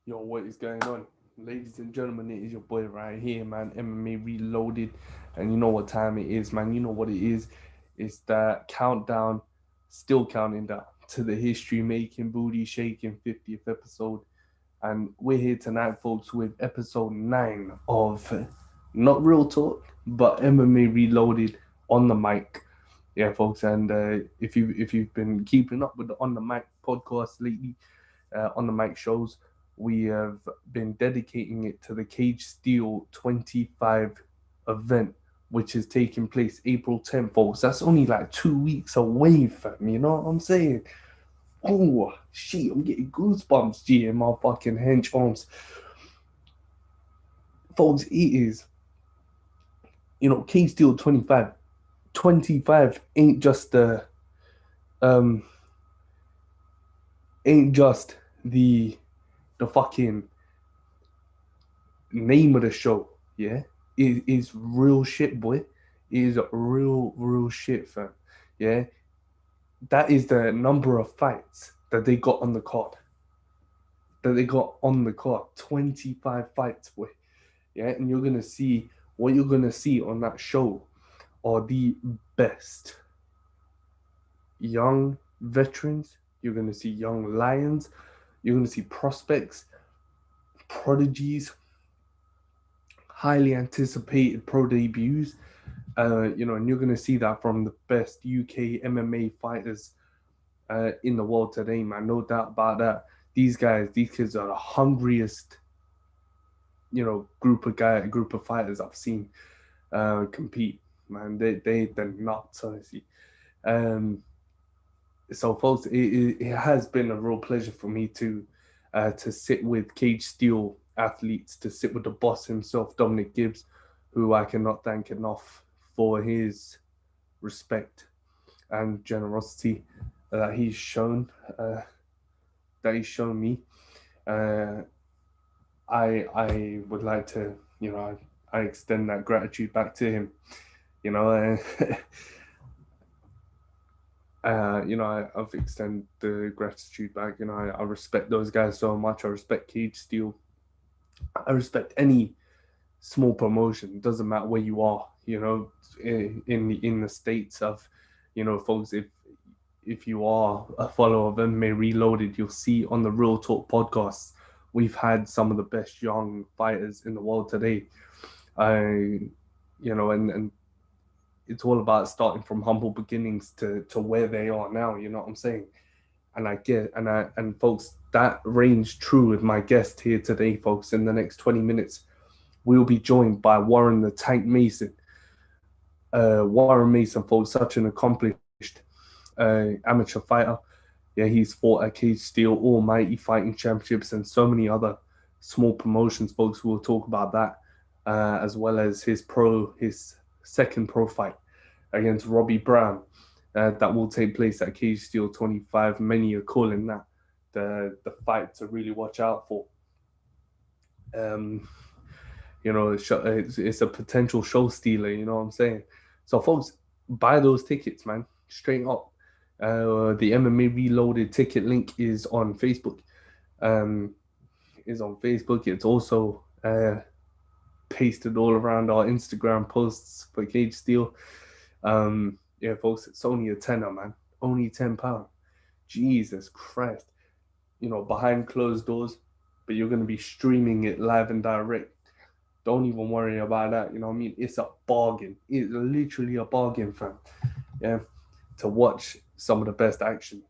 Yo, what is going on? Ladies and gentlemen, it is your boy right here, man. MMA Reloaded. And you know what time it is, man. You know what it is. It's that countdown, still counting down to the history making, booty shaking 50th episode. And we're here tonight, folks, with episode 9 of not Real Talk, but MMA Reloaded on the mic. Yeah, folks. And if you've been keeping up with the On the Mic podcast lately, on the mic shows, we have been dedicating it to the Cage Steel 25 event, which is taking place April 10th, folks. That's only like 2 weeks away, fam. You know what I'm saying? Oh, shit, I'm getting goosebumps, G, in my fucking hench arms. Folks, it is, Cage Steel 25. 25 um, ain't just the fucking name of the show, yeah? It is real shit, boy. It is real shit, fam. Yeah? That is the number of fights that they got on the card. 25 fights, boy. Yeah? And what you're gonna see on that show are the best young veterans. You're gonna see young lions. You're gonna see prospects, prodigies, highly anticipated pro debuts. And you're going to see that from the best UK MMA fighters in the world today, man. No doubt about that. These kids are the hungriest, group of fighters I've seen compete. Man, they're nuts, honestly. Um, so, folks, it has been a real pleasure for me to sit with Cage Steel athletes, to sit with the boss himself, Dominic Gibbs, who I cannot thank enough for his respect and generosity that he's shown me. Uh, I would like to, I extend that gratitude back to him. You know, I've extended the gratitude back. I respect those guys so much. I respect Cage Steel. I respect any small promotion. It doesn't matter where you are. In the states of, folks. If you are a follower of MMA Reloaded, you'll see on the Real Talk podcast, we've had some of the best young fighters in the world today. And it's all about starting from humble beginnings to where they are now. You know what I'm saying? And folks, that reigns true with my guest here today, folks. In the next 20 minutes, we'll be joined by Warren the Tank Mason. Warren Mason, folks, such an accomplished amateur fighter. Yeah, he's fought at Cage Steel, Almighty Fighting Championships, and so many other small promotions, folks. We'll talk about that, as well as his second pro fight against Robbie Brown, that will take place at Cage Steel 25. Many are calling that the fight to really watch out for. Um, it's a potential show stealer. You know what I'm saying? So, folks, buy those tickets, man. Straight up. The MMA Reloaded ticket link is on Facebook. It's also pasted all around our Instagram posts for Cage Steel. Yeah, folks, it's only a tenner, man. Only £10. Jesus Christ. Behind closed doors, but you're going to be streaming it live and direct. Don't even worry about that. You know what I mean? It's a bargain. It's literally a bargain, fam. Yeah, to watch some of the best action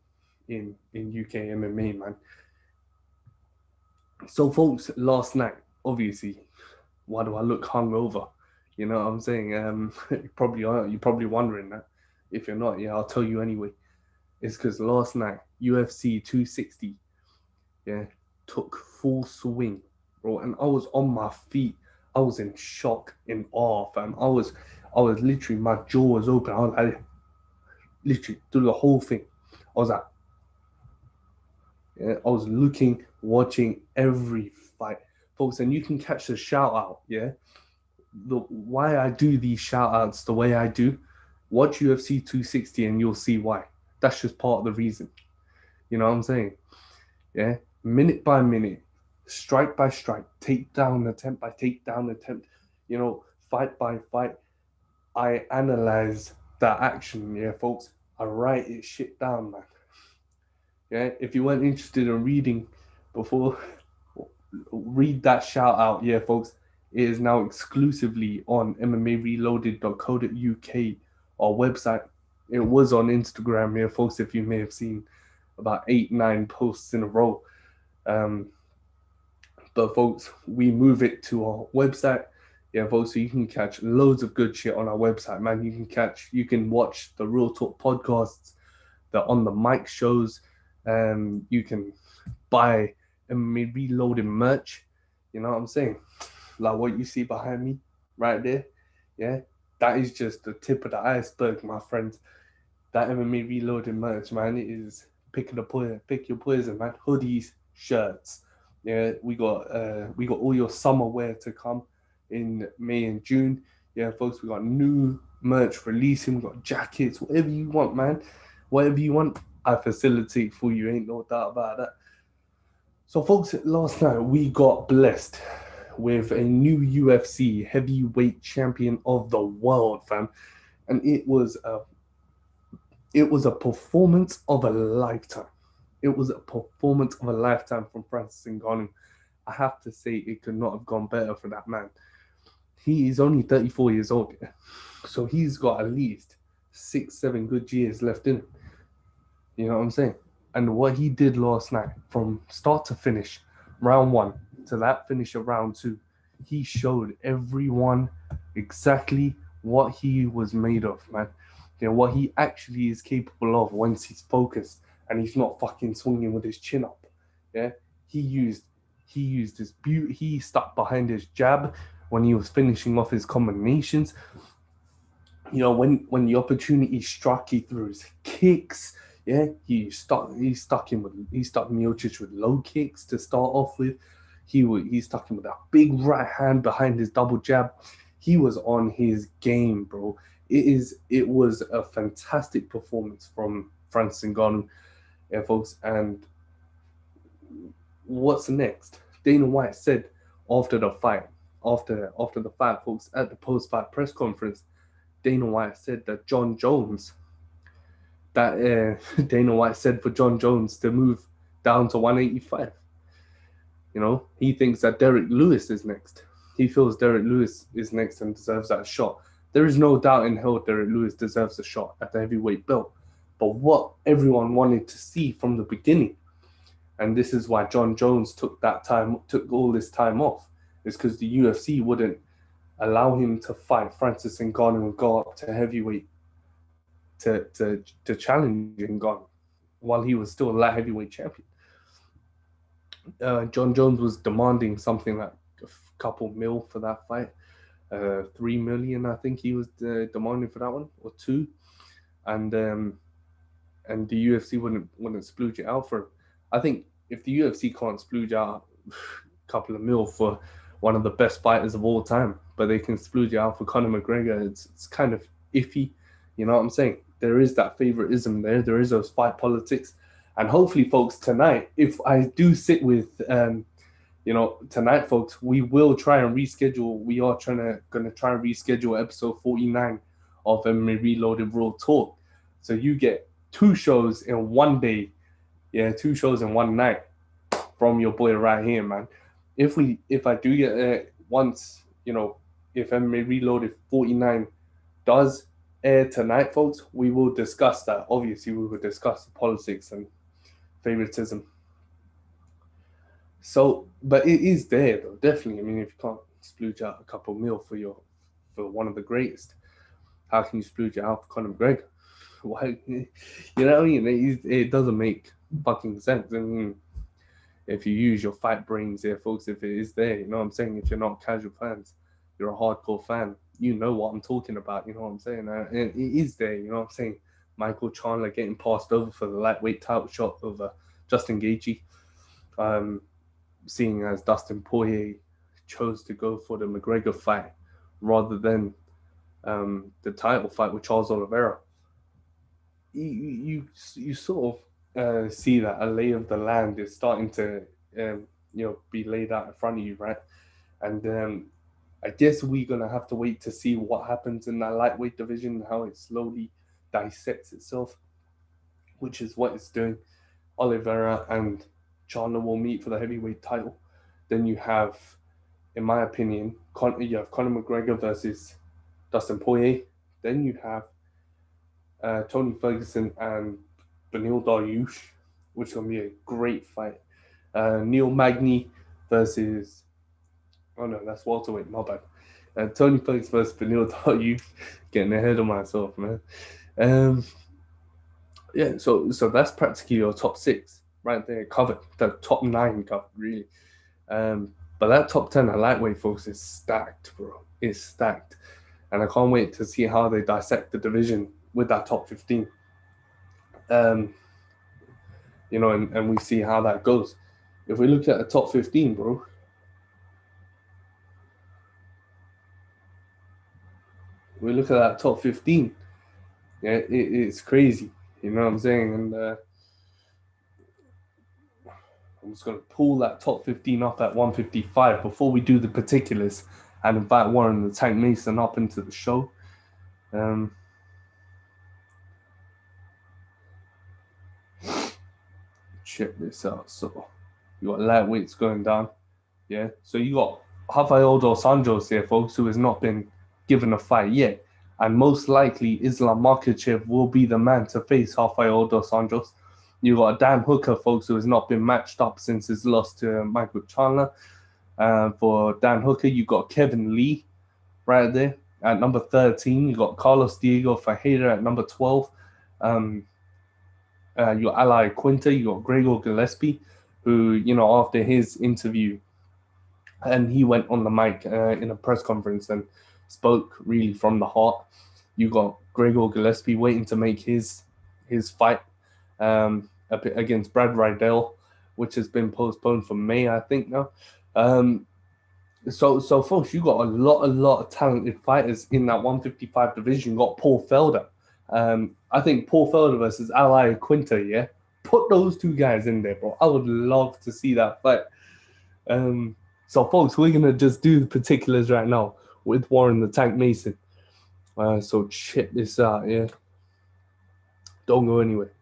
in UK MMA, man. So, folks, last night, obviously, why do I look hungover? You know what I'm saying? You're probably wondering that. If you're not, yeah, I'll tell you anyway. It's because last night, UFC 260, yeah, took full swing, bro, and I was on my feet. I was in shock, in awe, fam. I was literally, my jaw was open. I was like, literally through the whole thing. I was like, yeah, I was looking, watching every fight, folks, and you can catch the shout out. Yeah, why I do these shout outs the way I do. Watch UFC 260 and you'll see why. That's just part of the reason. You know what I'm saying? Yeah, minute by minute, strike by strike, takedown attempt by takedown attempt, fight by fight. I analyze that action, yeah, folks. I write it shit down, man. Yeah, if you weren't interested in reading before, read that shout out, yeah, folks. It is now exclusively on MMAreloaded.co.uk, our website. It was on Instagram, yeah, folks. If you may have seen about 8-9 posts in a row. But folks, we move it to our website. Yeah, folks, so you can catch loads of good shit on our website, man. You can watch the Real Talk podcasts, the On the Mic shows. You can buy MMA Reloaded merch. You know what I'm saying? Like what you see behind me right there. Yeah, that is just the tip of the iceberg, my friends. That MMA Reloaded merch, man, it is pick your poison, man. Hoodies, shirts. Yeah, we got all your summer wear to come in May and June. Yeah, folks, we got new merch releasing. We got jackets, whatever you want, man. Whatever you want, I facilitate for you. Ain't no doubt about that. So, folks, last night we got blessed with a new UFC Heavyweight Champion of the world, fam, and it was a performance of a lifetime. It was a performance of a lifetime from Francis Ngannou. I have to say, it could not have gone better for that man. He is only 34 years old, yeah? So he's got at least 6-7 good years left in him. You know what I'm saying? And what he did last night, from start to finish, round one to that finish of round two, he showed everyone exactly what he was made of, man. What he actually is capable of once he's focused and he's not fucking swinging with his chin up. Yeah, he used his beauty. He stuck behind his jab when he was finishing off his combinations. When the opportunity struck, he threw his kicks. Yeah, he stuck Miocic with low kicks to start off with. He stuck him with that big right hand behind his double jab. He was on his game, bro. It was a fantastic performance from Francis Ngannou, yeah, folks. And what's next? Dana White said after the fight, folks, at the post-fight press conference, Dana White said that Dana White said for John Jones to move down to 185. He thinks that Derek Lewis is next. He feels Derek Lewis is next and deserves that shot. There is no doubt in hell Derek Lewis deserves a shot at the heavyweight belt. But what everyone wanted to see from the beginning, and this is why John Jones took all this time off, is because the UFC wouldn't allow him to fight Francis Ngannou and go up to heavyweight to challenge Ngannou while he was still a light heavyweight champion. John Jones was demanding something like a couple mil for that fight. 3 million, I think he was demanding for that one, or 2, and the UFC wouldn't splooge it out for him. I think if the UFC can't splooge out a couple of mil for one of the best fighters of all time, but they can splooge it out for Conor McGregor, it's kind of iffy. You know what I'm saying? There is that favoritism there. There is those fight politics. And hopefully, folks, tonight, if I do sit with, tonight, folks, we will try and reschedule. We are going to try and reschedule episode 49 of MMA Reloaded Raw Talk. So you get 2 shows in one day. Yeah, 2 shows in one night from your boy right here, man. If I do get once, if MMA Reloaded 49 does air tonight, folks, we will discuss that. Obviously, we will discuss the politics and favoritism. So, but it is there though, definitely. I mean, if you can't splooge out a couple mil for one of the greatest, how can you splooge it out for Conor McGregor? Why? You know what I mean? It doesn't make fucking sense. I mean, if you use your fight brains there, folks, if it is there, you know what I'm saying? If you're not casual fans, you're a hardcore fan, you know what I'm talking about, you know what I'm saying? And it is there, you know what I'm saying? Michael Chandler getting passed over for the lightweight title shot over Justin Gaethje, seeing as Dustin Poirier chose to go for the McGregor fight rather than the title fight with Charles Oliveira. You sort of see that a lay of the land is starting to be laid out in front of you, right? And I guess we're gonna have to wait to see what happens in that lightweight division, how it slowly dissects itself, which is what it's doing. Oliveira and Chandler will meet for the heavyweight title. Then you have, in my opinion, you have Conor McGregor versus Dustin Poirier. Then you have Tony Ferguson and Beneil Dariush, which is going to be a great fight. Neil Magny versus, oh no, that's welterweight, my bad. Tony Ferguson versus Beneil Dariush, getting ahead of myself, man. Yeah, so that's practically your top 6 right there covered. The top 9 covered, really. But that top 10 at lightweight, folks, is stacked, bro. It's stacked. And I can't wait to see how they dissect the division with that top 15. And we see how that goes. If we look at the top 15, bro, we look at that top 15, yeah, it's crazy. You know what I'm saying? And I'm just going to pull that top 15 up at 155 before we do the particulars and invite Warren the Tank Mason up into the show. Check this out. So you got lightweights going down. Yeah. So you got Rafael dos Anjos here, folks, who has not been given a fight yet. And most likely Islam Makhachev will be the man to face Rafael dos Anjos. You got Dan Hooker, folks, who has not been matched up since his loss to Michael Chandler. For Dan Hooker, you got Kevin Lee right there at number 13. You got Carlos Diego Ferreira at number 12. Your ally Quinta, you got Gregor Gillespie, who, after his interview, and he went on the mic in a press conference and spoke really from the heart. You got Gregor Gillespie waiting to make his fight against Brad Riddell, which has been postponed for May, I think now. So folks, you got a lot of talented fighters in that 155 division. You got Paul Felder. I think Paul Felder versus Ally Quinta, yeah? Put those 2 guys in there, bro. I would love to see that fight. So, folks, we're going to just do the particulars right now with Warren the Tank Mason. So, check this out, yeah? Don't go anywhere.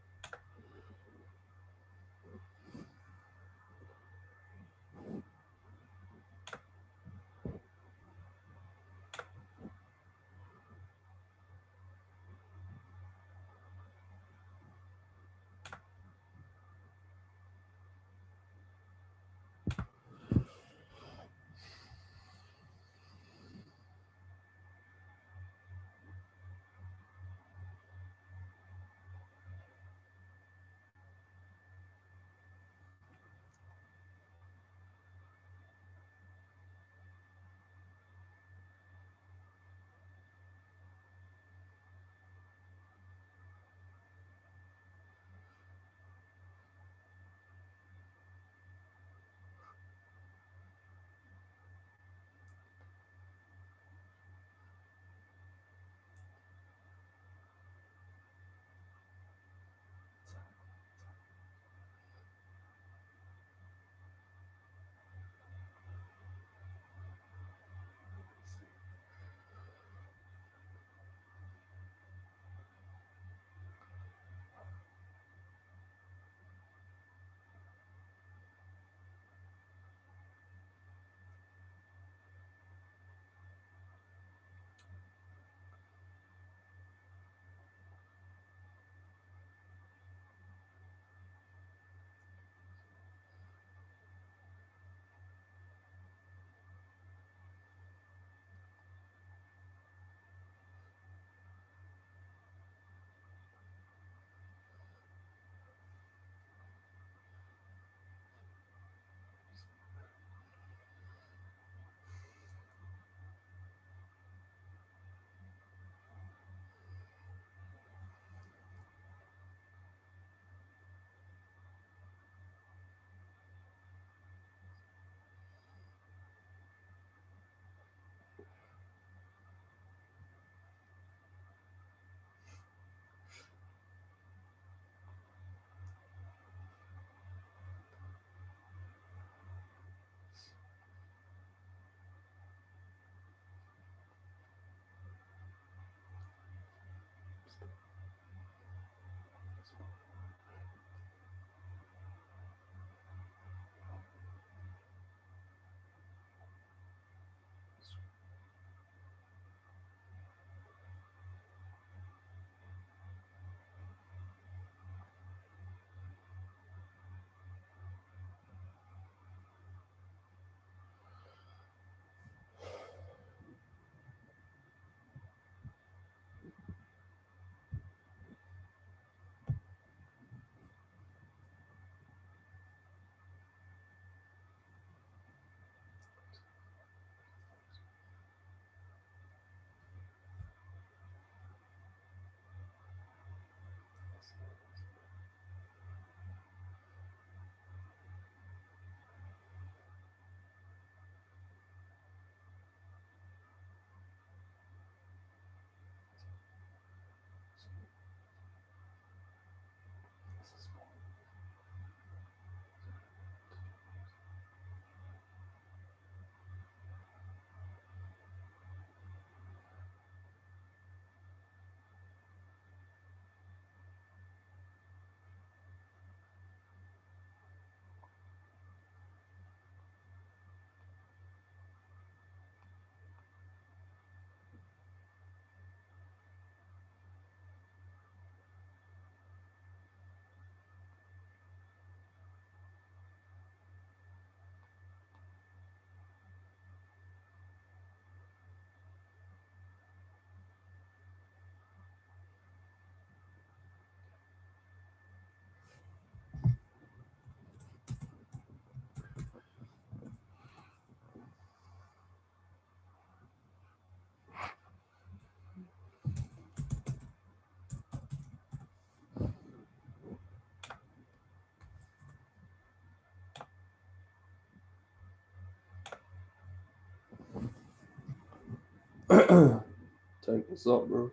Take this up, bro.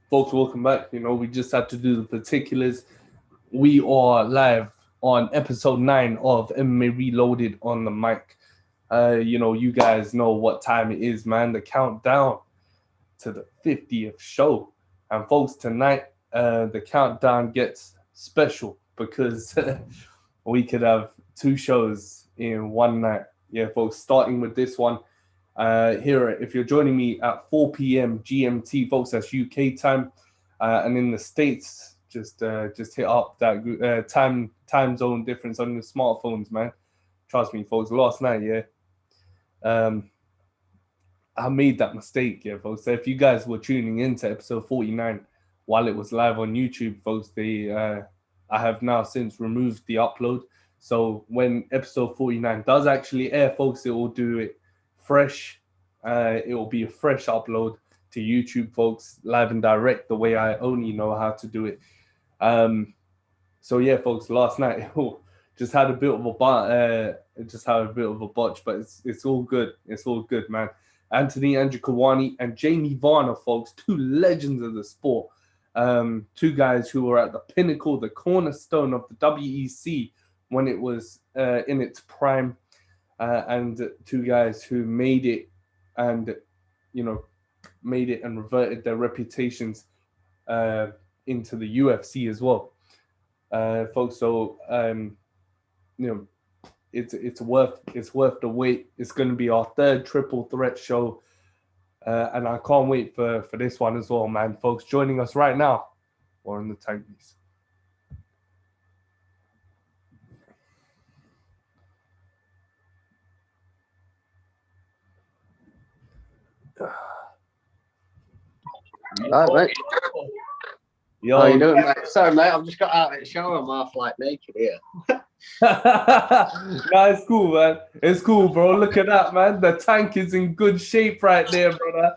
Folks, welcome back. You know, we just had to do the particulars. We are live on episode 9 of MMA Reloaded on the mic. You know, you guys know what time it is, man. The countdown to the 50th show. And folks, tonight, the countdown gets special because we could have 2 shows in one night. Yeah, folks, starting with this one. Here, if you're joining me at 4 p.m. GMT, folks, that's UK time, and in the States, just hit up that time zone difference on your smartphones, man. Trust me, folks. Last night, I made that mistake, folks. So if you guys were tuning into episode 49 while it was live on YouTube, folks, I have now since removed the upload. So when episode 49 does actually air, folks, it will do it fresh. It will be a fresh upload to YouTube, folks, live and direct, the way I only know how to do it. So yeah, folks, last night just had a bit of a botch, but it's all good. It's all good, man. Anthony Andrew and Jamie Varner, folks, 2 legends of the sport. 2 guys who were at the pinnacle, the cornerstone of the WEC when it was in its prime. And 2 guys who made it and, reverted their reputations into the UFC as well. Folks, so, it's worth the wait. It's going to be our 3rd triple threat show. And I can't wait for this one as well, man. Folks, joining us right now, or in the tank piece. All right, mate. Yo, how you doing, mate? Sorry, mate. I've just got out of the shower. I'm half like naked here. Nah, it's cool, man. It's cool, bro. Look at that, man. The tank is in good shape right there, brother.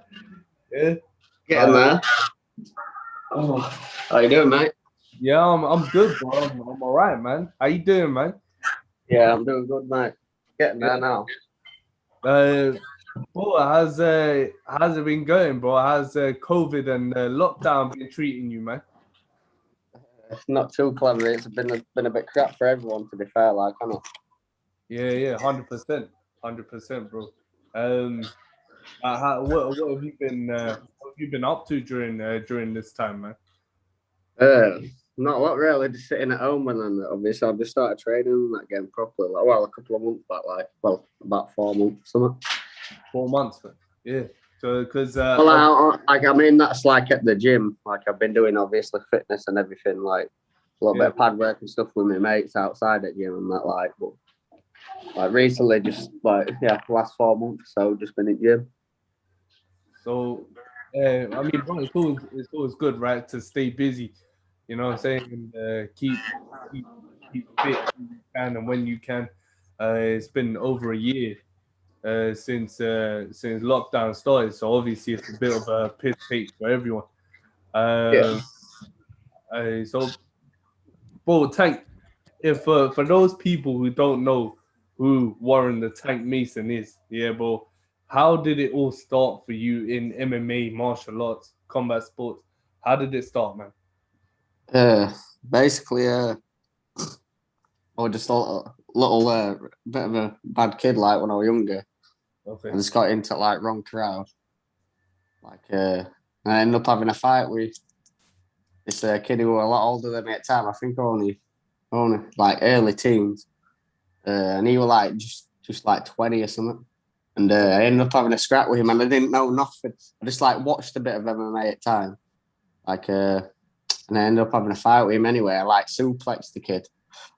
Yeah. Getting there. Oh. How you doing, mate? Yeah, I'm good, bro. I'm all right, man. How you doing, man? Yeah, I'm doing good, mate. Getting there now. Bro, how's it been going, bro? How's COVID and lockdown been treating you, man? It's not too clever. It's been a bit crap for everyone, to be fair, like, hasn't it? Yeah, 100%, bro. What have you been up to during this time, man? Not a lot really. Just sitting at home, and then obviously I've just started training again properly. Like, well, a couple of months back, about 4 months, something. 4 months, man. Yeah. So, because that's like at the gym. Like, I've been doing obviously fitness and everything, like a little bit of pad work and stuff with my mates outside at gym and that, but recently, just last 4 months or so, just been at gym. So, bro, it's always good, right, to stay busy. You know what I'm saying? And keep fit when you can and when you can. It's been over a year since lockdown started, so obviously it's a bit of a piss take for everyone. So, bro, Tank, if for those people who don't know who Warren the Tank Mason is, bro, how did it all start for you in MMA, martial arts, combat sports? How did it start, man? Basically, I was just a little bit of a bad kid, like, when I was younger. Okay. I just got into like wrong crowd. I ended up having a fight with this kid who was a lot older than me at the time. I think only like early teens, and he was like just like 20 or something. And I ended up having a scrap with him, and I didn't know nothing. I just like watched a bit of MMA at the time, and I ended up having a fight with him anyway. I like suplexed the kid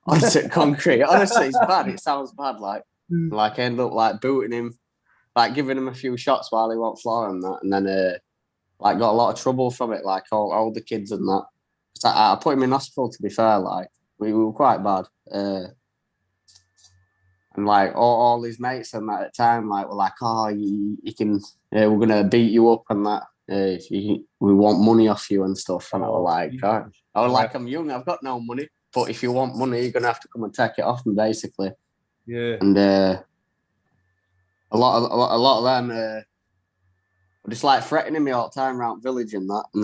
onto concrete. Honestly, it's bad. It sounds bad, like. Like I ended up like booting him, like giving him a few shots while he won't floor and that, and then like got a lot of trouble from it, like all the kids and that. So I put him in hospital. To be fair, like we were quite bad, and like all his mates and that at the time, like were like, oh, you can, we're gonna beat you up and that. We want money off you and stuff, and I was like, God. I was like, I'm young, I've got no money, but if you want money, you're gonna have to come and take it off me, basically. Yeah. And a lot of them were just like threatening me all the time around village and that. And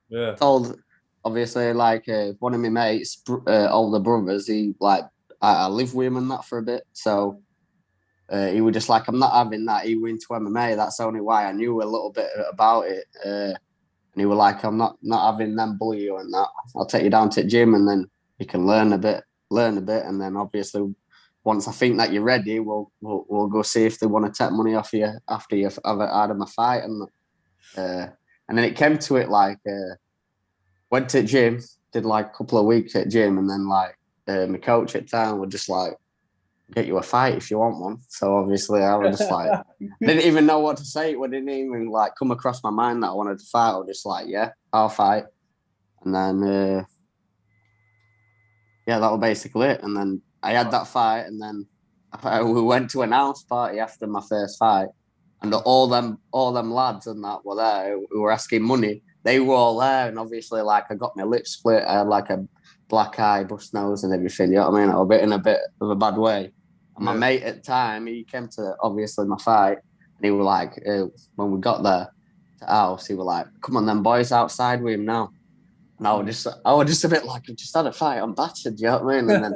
then told, obviously, like one of my mates, older brothers, he like I lived with him and that for a bit, so. He was just like, I'm not having that. He went to MMA. That's only why I knew a little bit about it. And he was like, I'm not having them bully you and that. I'll take you down to the gym and then you can learn a bit. And then obviously, once I think that you're ready, we'll go see if they want to take money off you after you've had a fight. And then it came to it like, went to the gym, did like a couple of weeks at gym, and then like my coach at the time was just like, get you a fight if you want one. So obviously I was just like, didn't even know what to say. It didn't even like come across my mind that I wanted to fight. I was just like, yeah, I'll fight. And then, that was basically it. And then I had that fight, and then we went to an house party after my first fight, and all them lads and that were there who were asking money. They were all there, and obviously, like, I got my lips split. I had like a black eye, bust nose, and everything. You know what I mean? I was in a bit of a bad way. And my mate at the time, he came to obviously my fight, and he was like, when we got there to the house, he was like, "Come on, them boys outside with him now." And I was just a bit like, "I just had a fight, I'm battered." You know what I mean? And then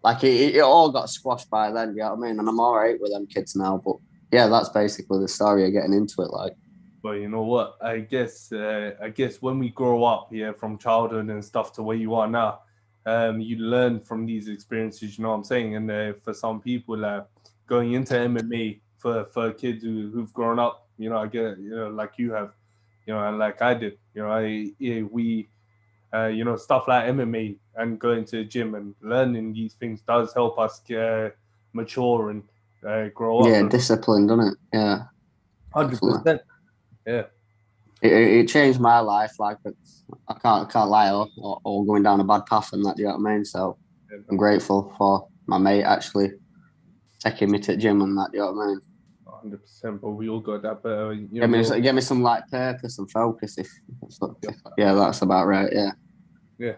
like it all got squashed by then. You know what I mean? And I'm all right with them kids now. But yeah, that's basically the story of getting into it. Like, well, you know what? I guess when we grow up here from childhood and stuff to where you are now. You learn from these experiences, you know what I'm saying? And for some people, going into MMA for kids who've grown up, you know, I get, you know, like you have, you know, and like I did, you know, we, you know, stuff like MMA and going to the gym and learning these things does help us mature and grow up. Yeah, discipline, doesn't it? Yeah, 100%. Yeah. It changed my life. Like, I can't lie, or going down a bad path and that. Do you know what I mean? So I'm grateful for my mate actually taking me to the gym and that. Do you know what I mean? 100%. But we all got that. But you know, get me some like purpose and focus. If that's about right. Yeah. Yeah.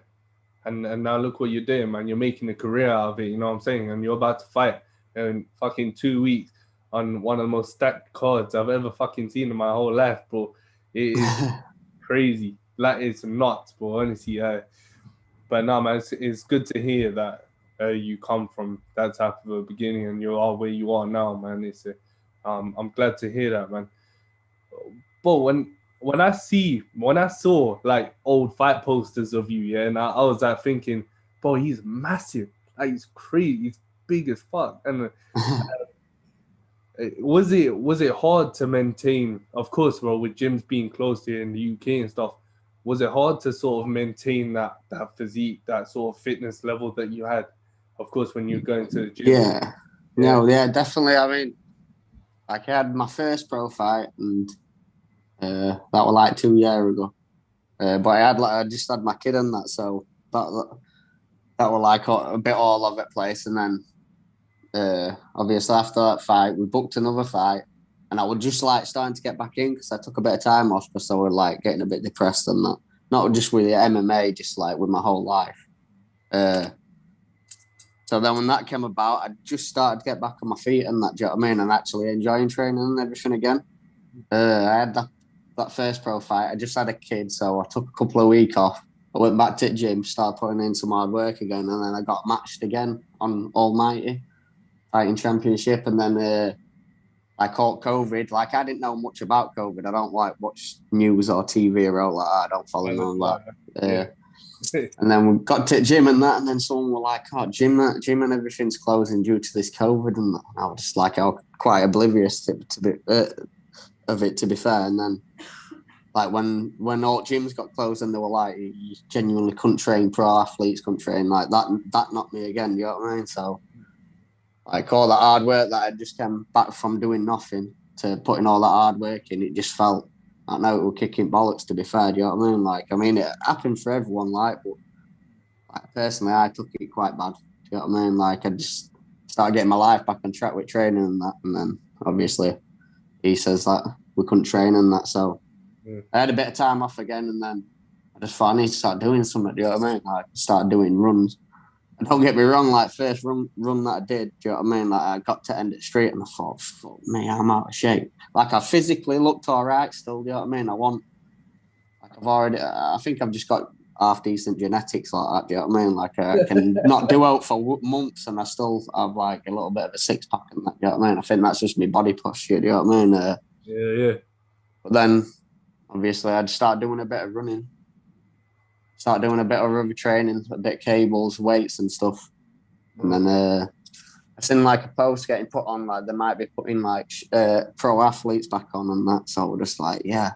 And now look what you're doing, man. You're making a career out of it. You know what I'm saying? And you're about to fight in fucking 2 weeks on one of the most stacked cards I've ever fucking seen in my whole life, bro. It is crazy. Like, it's nuts, bro. Honestly, but no, man, it's good to hear that you come from that type of a beginning and you are where you are now, man. I'm glad to hear that, man. But when I saw like old fight posters of you, yeah, and I was like thinking, bro, he's massive. Like, he's crazy. He's big as fuck. And was it hard to maintain? Of course, bro, with gyms being closed here in the UK and stuff, was it hard to sort of maintain that physique, that sort of fitness level that you had? Of course, when you're going to the gym. Yeah. No, yeah, definitely. I mean, like, I had my first pro fight, and that was like 2 years ago. But I just had my kid in that, so that was like a bit all over the place. And then obviously after that fight, we booked another fight, and I was just like starting to get back in because I took a bit of time off because I was like getting a bit depressed and that. Not just with the MMA, just like with my whole life. So then when that came about, I just started to get back on my feet and that, do you know what I mean? And actually enjoying training and everything again. I had that first pro fight. I just had a kid, so I took a couple of weeks off. I went back to the gym, started putting in some hard work again, and then I got matched again on Almighty Fighting Championship. And then I caught COVID. Like, I didn't know much about COVID. I don't like watch news or TV or all that. I don't follow none of that. And then we got to the gym and that, and then someone were like, "Oh, gym and everything's closing due to this COVID." And I was just like, I was quite oblivious of it, to be fair. And then, like, when all gyms got closed and they were like, you genuinely couldn't train, pro athletes couldn't train, like that knocked me again. You know what I mean? So Like all that hard work that I just came back from doing nothing to putting all that hard work in, it just felt, I know it was kicking bollocks, to be fair, do you know what I mean? Like, I mean, it happened for everyone, like, but like, personally, I took it quite bad, do you know what I mean? Like, I just started getting my life back on track with training and that, and then obviously he says that we couldn't train and that, so I had a bit of time off again, and then I just thought I need to start doing something, do you know what I mean? Like, started doing runs. And don't get me wrong, like, first run that I did, do you know what I mean? Like, I got to end it straight and I thought, fuck me, I'm out of shape. Like, I physically looked all right still, do you know what I mean? I think I've just got half decent genetics like that, do you know what I mean? Like, I can not do out for months and I still have, like, a little bit of a six-pack and that, do you know what I mean? I think that's just my body posture, do you know what I mean? Yeah. But then, obviously, I'd start doing a bit of running. Start doing a bit of rubber training, a bit of cables, weights and stuff. And then I seen like a post getting put on, like they might be putting like pro athletes back on and that. So we're just like, yeah.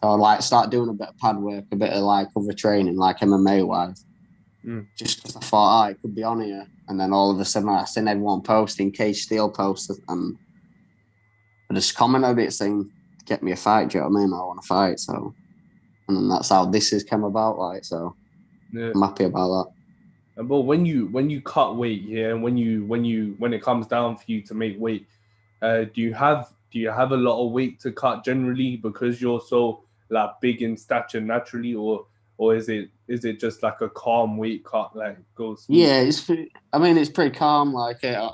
So I like start doing a bit of pad work, a bit of like other training, like MMA wise. Just because I thought, it could be on here. And then all of a sudden I seen everyone posting, Cage Steel posted, and I just commented it saying, get me a fight, do you know what I mean? I want to fight. So, and then that's how this has come about, like, so I'm happy about that. But when you cut weight, and when it comes down for you to make weight, do you have a lot of weight to cut generally because you're so like big in stature naturally, or is it just like a calm weight cut, like goes? Yeah, it's pretty calm. Like at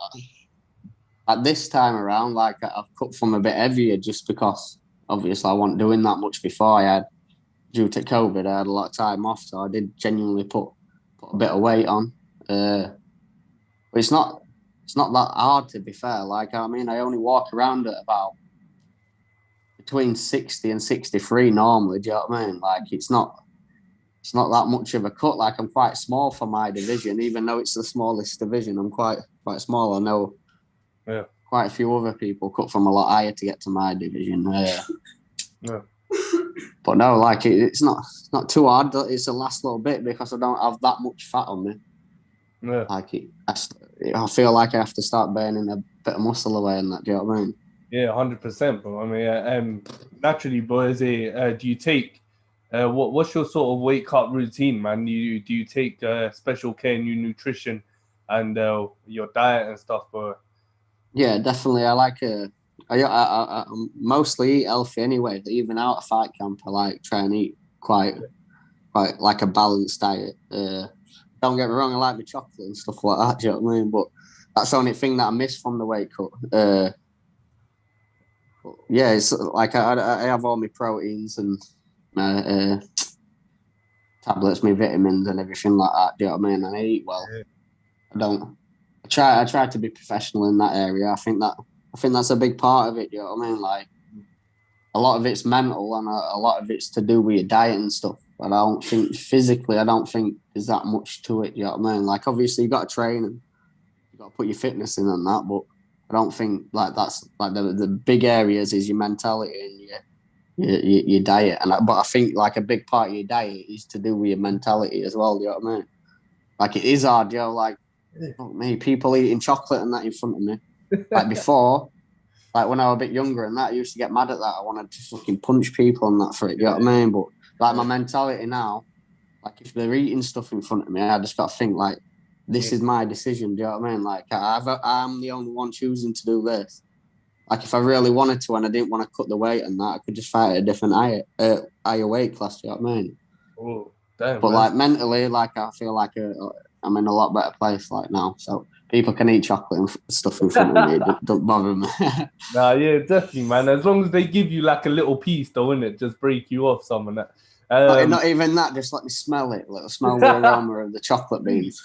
this time around, like I've cut from a bit heavier just because obviously I wasn't doing that much before. Due to COVID, I had a lot of time off, so I did genuinely put a bit of weight on. But it's not that hard, to be fair. Like, I mean, I only walk around at about between 60 and 63 normally, do you know what I mean? Like, it's not that much of a cut. Like, I'm quite small for my division, even though it's the smallest division. I'm quite small. I know quite a few other people cut from a lot higher to get to my division. But no, like it's not too hard. It's the last little bit because I don't have that much fat on me. Yeah. Like I feel like I have to start burning a bit of muscle away and that. Do you know what I mean? Yeah, 100%. But I mean, naturally, boys, do you take what's your sort of weight cut routine, man? Do you take special care in your nutrition and your diet and stuff, bro? Yeah, definitely. I like I mostly eat healthy anyway. Even out of fight camp, I like try and eat quite like a balanced diet. Don't get me wrong, I like the chocolate and stuff like that. Do you know what I mean? But that's the only thing that I miss from the weight cut. Yeah, it's like I have all my proteins and tablets, my vitamins and everything like that. Do you know what I mean? And I eat well. I try to be professional in that area. I think that's a big part of it. Do you know what I mean? Like a lot of it's mental and a lot of it's to do with your diet and stuff. But I don't think physically, there's that much to it. You know what I mean? Like obviously you got to train and you got to put your fitness in and that, but I don't think like that's like the big areas is your mentality and your diet. But I think like a big part of your diet is to do with your mentality as well. Do you know what I mean? Like it is hard, you know, like me, people eating chocolate and that in front of me. Like before, like when I was a bit younger and that, I used to get mad at that. I wanted to fucking punch people and that for it, do you know what I mean? But like my mentality now, like if they're eating stuff in front of me, I just got to think like, this is my decision, do you know what I mean? Like I'm the only one choosing to do this. Like if I really wanted to and I didn't want to cut the weight and that, I could just fight at a different higher weight class, do you know what I mean? Oh, damn, but man. like mentally, like I feel like I'm in a lot better place like now. So people can eat chocolate and stuff in front of me. It don't bother me. Nah, yeah, definitely, man. As long as they give you like a little piece, though, innit? Just break you off some of that. Not even that. Just let me smell it. Let me smell the aroma of the chocolate beans.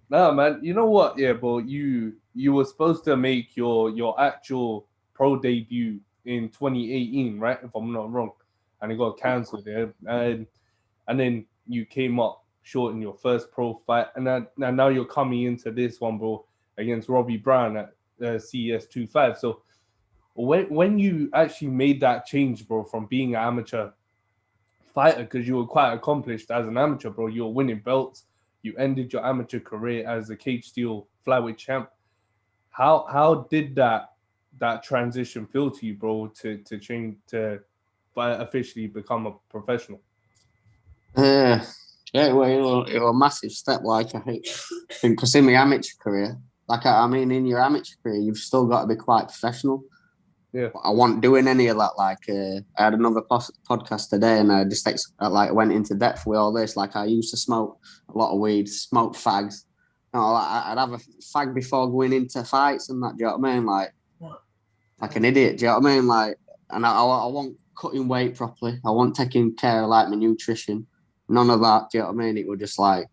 Nah, man. You know what? Yeah, but you were supposed to make your actual pro debut in 2018, right? If I'm not wrong, and it got cancelled there. And then you came up short in your first pro fight, and now you're coming into this one, bro, against Robbie Brown at CES 25. So when you actually made that change, bro, from being an amateur fighter, because you were quite accomplished as an amateur, bro, you were winning belts, You ended your amateur career as a cage steel flyweight champ. How did that transition feel to you, bro? To change to officially become a professional. Uh, yeah, it was a massive step. Like I think because in my amateur career, like I mean, in your amateur career, you've still got to be quite professional. Yeah. I wasn't doing any of that. Like I had another podcast today, and I just like went into depth with all this. Like I used to smoke a lot of weed, smoke fags. You know, I'd have a fag before going into fights and that. Do you know what I mean? Like an idiot. Do you know what I mean? Like, and I want cutting weight properly. I want taking care of like my nutrition. None of that. Do you know what I mean? It was just like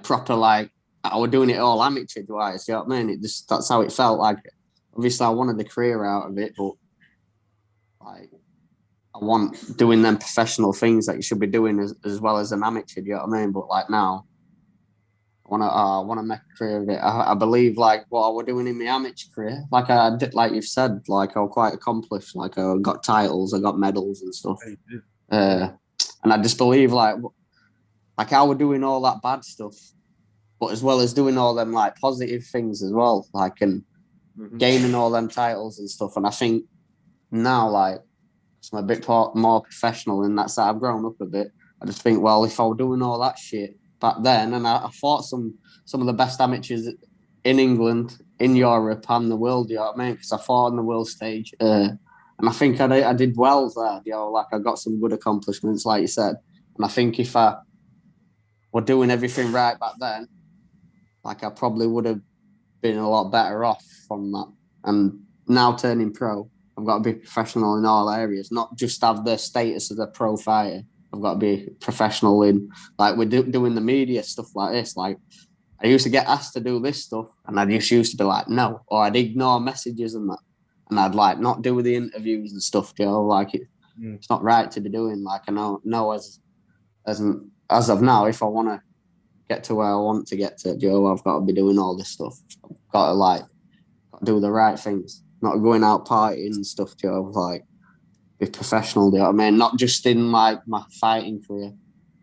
proper. Like I was doing it all amateur wise. Do you know what I mean? It just that's how it felt. Like obviously I wanted the career out of it, but like I want doing them professional things that you should be doing as well as an amateur. Do you know what I mean? But like now, I want to make a career of it. I believe like what I was doing in my amateur career, like I did, like you've said, like I was quite accomplished. Like I got titles, I got medals and stuff. And I just believe like I was doing all that bad stuff, but as well as doing all them like positive things as well, like and gaining all them titles and stuff. And I think now like I'm a bit more professional in that side. I've grown up a bit. I just think, well, if I were doing all that shit back then, and I fought some of the best amateurs in England, in Europe, and the world, you know what I mean? Because I fought on the world stage, and I think I did well there. You know, like I got some good accomplishments, like you said. And I think if I were doing everything right back then, like I probably would have been a lot better off from that. And now turning pro, I've got to be professional in all areas, not just have the status as a pro fighter. I've got to be professional in, like, we're doing the media stuff like this. Like, I used to get asked to do this stuff, and I just used to be like, no, or I'd ignore messages and that. And I'd, like, not do the interviews and stuff, you know, like, it's not right to be doing. Like, I know as of now, if I want to get to where I want to get to, you know, I've got to be doing all this stuff. I've got to, like, do the right things, not going out partying and stuff, you know, like, be professional, do you know what I mean? Not just in like my fighting career.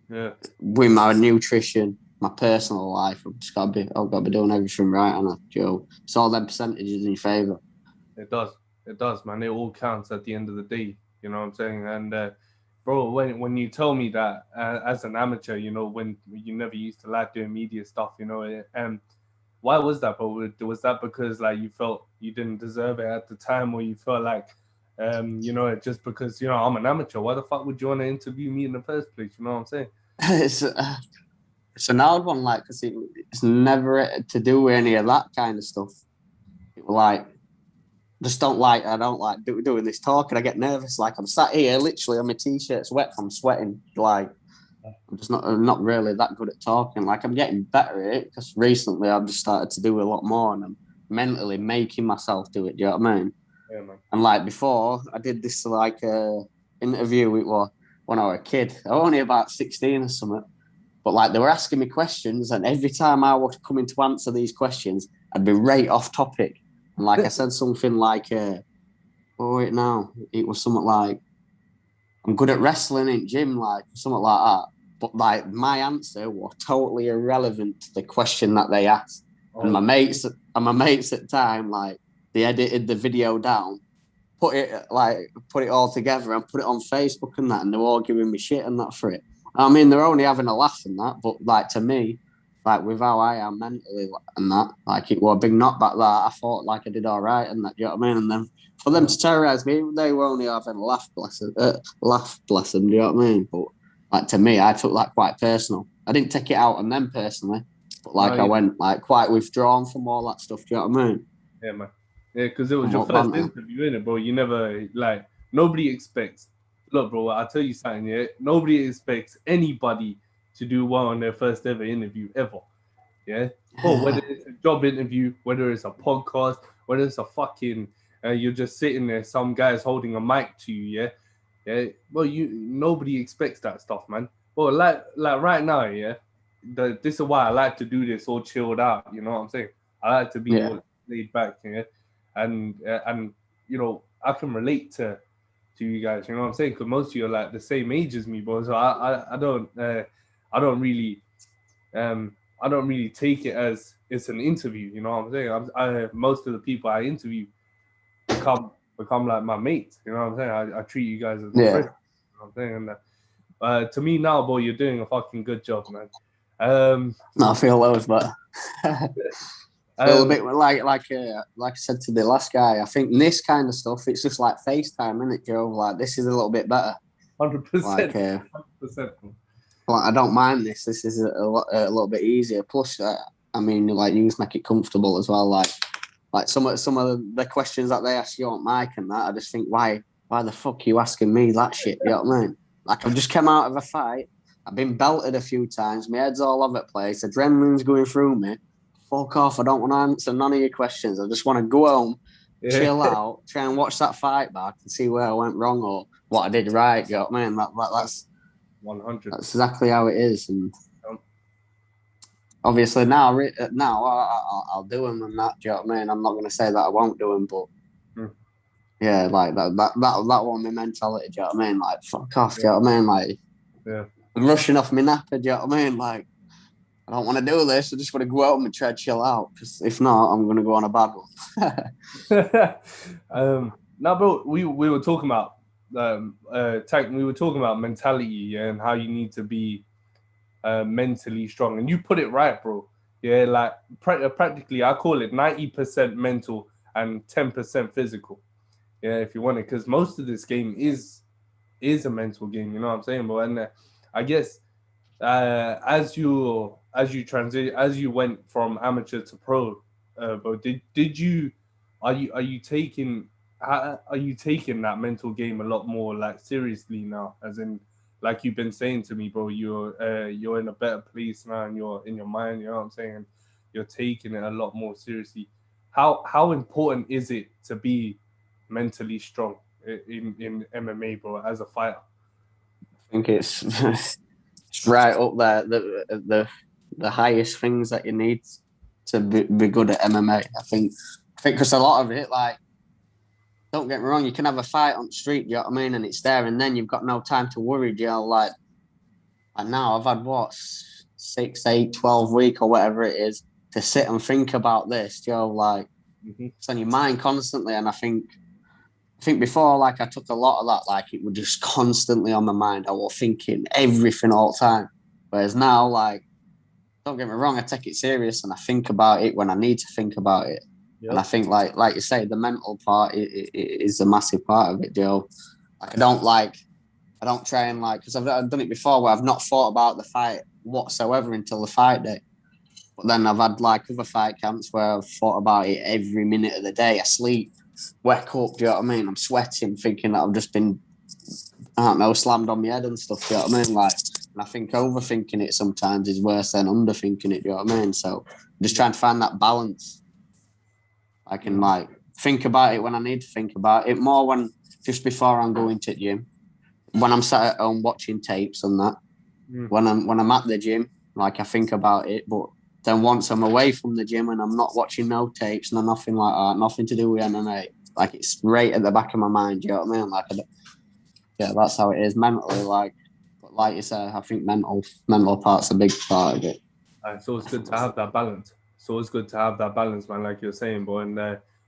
Yeah. With my nutrition, my personal life. I've got to be doing everything right, and you know, it's all them percentages in your favour. It does, man. It all counts at the end of the day. You know what I'm saying? And bro, when you tell me that as an amateur, you know, when you never used to like doing media stuff, you know, why was that, bro? Was that because like you felt you didn't deserve it at the time, or you felt like you know, just because, you know, I'm an amateur, why the fuck would you want to interview me in the first place? You know what I'm saying? It's an odd one, like, because it's never to do with any of that kind of stuff. Like, I don't like doing this talking. I get nervous. Like, I'm sat here, literally, on my t-shirt's wet from sweating. Like, I'm just not really that good at talking. Like, I'm getting better at it because recently I've just started to do a lot more, and I'm mentally making myself do it. Do you know what I mean? Yeah, man. And like before, I did this like interview with when I was a kid. I was only about 16 or something. But like they were asking me questions, and every time I was coming to answer these questions, I'd be right off topic. And like I said something like, oh wait, no, it was something like, I'm good at wrestling in gym, like something like that. But like my answer was totally irrelevant to the question that they asked. And my mates at the time, like, they edited the video down, put it all together and put it on Facebook and that, and they were all giving me shit and that for it. I mean, they're only having a laugh and that, but like to me, like with how I am mentally and that, like it was a big knockback that I thought like I did all right and that, you know what I mean? And then for them to terrorize me, they were only having a laugh, bless them, do you know what I mean? But like to me, I took that quite personal. I didn't take it out on them personally, but like I went like quite withdrawn from all that stuff, do you know what I mean? Yeah, man. Yeah, because it was your first interview, innit, bro? You never, like, nobody expects, look, bro, I'll tell you something, yeah? Nobody expects anybody to do well on their first ever interview, ever. Yeah? Bro, whether it's a job interview, whether it's a podcast, whether it's a fucking, you're just sitting there, some guy's holding a mic to you, yeah? Yeah? Well, nobody expects that stuff, man. Well, like right now, yeah? This is why I like to do this all chilled out, you know what I'm saying? I like to be all laid back, yeah? And you know, I can relate to you guys, you know what I'm saying? Because most of you are like the same age as me, bro. So I don't really I don't really take it as it's an interview. You know what I'm saying? Most of the people I interview become like my mates. You know what I'm saying? I treat you guys as my friends. You know what I'm saying? And to me now, boy, you're doing a fucking good job, man. No, I feel loads better. Feel a bit like I said to the last guy. I think this kind of stuff, it's just like FaceTime, isn't it, Joe? Like this is a little bit better. 100%. Like, 100%. Like I don't mind this. This is a little bit easier. Plus, I mean, like you just make it comfortable as well. Like some of the questions that they ask you on mic and that, I just think, why the fuck are you asking me that shit? You know what I mean? Like I've just come out of a fight. I've been belted a few times. My head's all over the place. Adrenaline's going through me. Fuck off. I don't want to answer none of your questions. I just want to go home, chill out, try and watch that fight back and see where I went wrong or what I did right. You know what I mean? That's 100. That's exactly how it is. And obviously now I'll do them and that. Do you know what I mean? I'm not going to say that I won't do them, but yeah, like that one, my mentality. Do you know what I mean? Like fuck off. Do you know what I mean? Like I'm rushing off my napper. Do you know what I mean? Like I don't want to do this. I just want to go out and try to chill out. Because if not, I'm going to go on a bad one. Now, bro, we were talking about we were talking about mentality and how you need to be mentally strong, and you put it right, bro. Yeah, like practically, I call it 90% mental and 10% physical. Yeah, if you want it, because most of this game is a mental game. You know what I'm saying, bro? And I guess as you went from amateur to pro, but are you taking that mental game a lot more like seriously now? As in, like you've been saying to me, bro, you're in a better place now, and you're in your mind. You know what I'm saying? You're taking it a lot more seriously. How important is it to be mentally strong in MMA, bro, as a fighter? I think it's right up there. The highest things that you need to be good at MMA. I think because a lot of it, like, don't get me wrong, you can have a fight on the street, you know what I mean, and it's there, and then you've got no time to worry, you know, like now I've had 6, 8, 12 weeks or whatever it is to sit and think about this, you know, like it's on your mind constantly. And I think before, like I took a lot of that, like it was just constantly on my mind. I was thinking everything all the time. Whereas now, like, don't get me wrong, I take it serious and I think about it when I need to think about it. Yep. And I think, like you say, the mental part is a massive part of it, Joe. Like, I don't try and, like, because I've done it before where I've not thought about the fight whatsoever until the fight day. But then I've had, like, other fight camps where I've thought about it every minute of the day. I sleep, wake up, do you know what I mean? I'm sweating, thinking that I've just been, I don't know, slammed on my head and stuff, do you know what I mean? Like, and I think overthinking it sometimes is worse than underthinking it, do you know what I mean? So just trying to find that balance. I can, like, think about it when I need to think about it, more when just before I'm going to the gym. When I'm sat at home watching tapes and that, when I'm at the gym, like I think about it. But then once I'm away from the gym and I'm not watching no tapes and nothing like that, nothing to do with MMA, like it's right at the back of my mind. You know what I mean? Like, yeah, that's how it is mentally. Like, but like you said, I think mental part's a big part of it. It's always good to have that balance. It's always good to have that balance, man. Like you're saying, boy, and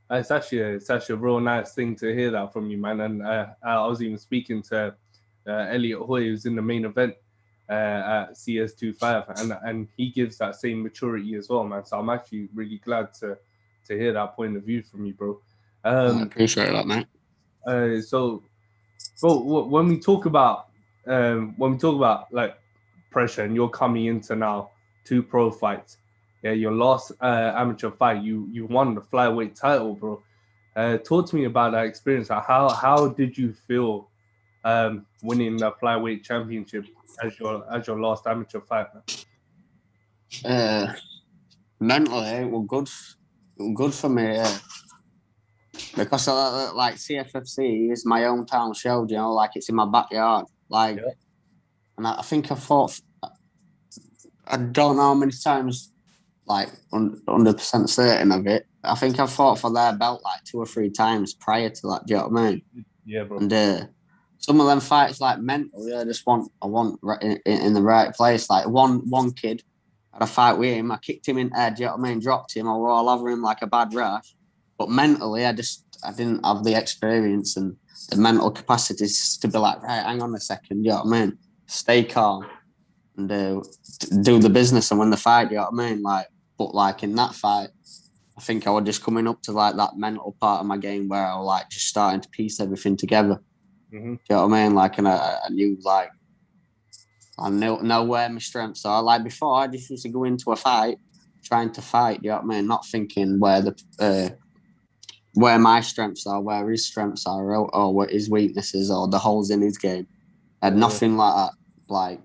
it's actually a real nice thing to hear that from you, man. And I was even speaking to Elliot Hoy, who's in the main event at CS25, and he gives that same maturity as well, man. So I'm actually really glad to hear that point of view from you, bro. I appreciate that, mate. So, bro, when we talk about like pressure, and you're coming into now 2 pro fights, yeah, your last amateur fight, you won the flyweight title, bro. Talk to me about that experience. How did you feel winning the flyweight championship as your last amateur fight? Mentally, it was good for me. Because like CFFC is my hometown show, you know, like it's in my backyard. Like, yeah. And I think I fought. I don't know how many times, like 100% certain of it. I think I fought for their belt like 2 or 3 times prior to that. Do you know what I mean? Yeah, bro. And some of them fights, like mentally, I want in the right place. Like one kid, had a fight with him. I kicked him in the head, you know what I mean? Dropped him. I were all over him like a bad rash. But mentally, I didn't have the experience and the mental capacities to be like, right, hang on a second, you know what I mean? Stay calm and do the business and win the fight, you know what I mean? But in that fight, I think I was just coming up to like that mental part of my game where I was like just starting to piece everything together. Mm-hmm. Do you know what I mean? And I knew like I know where my strengths are. Like before, I just used to go into a fight trying to fight. You know what I mean? Not thinking where my strengths are, where his strengths are, or what his weaknesses or the holes in his game. I had nothing like that.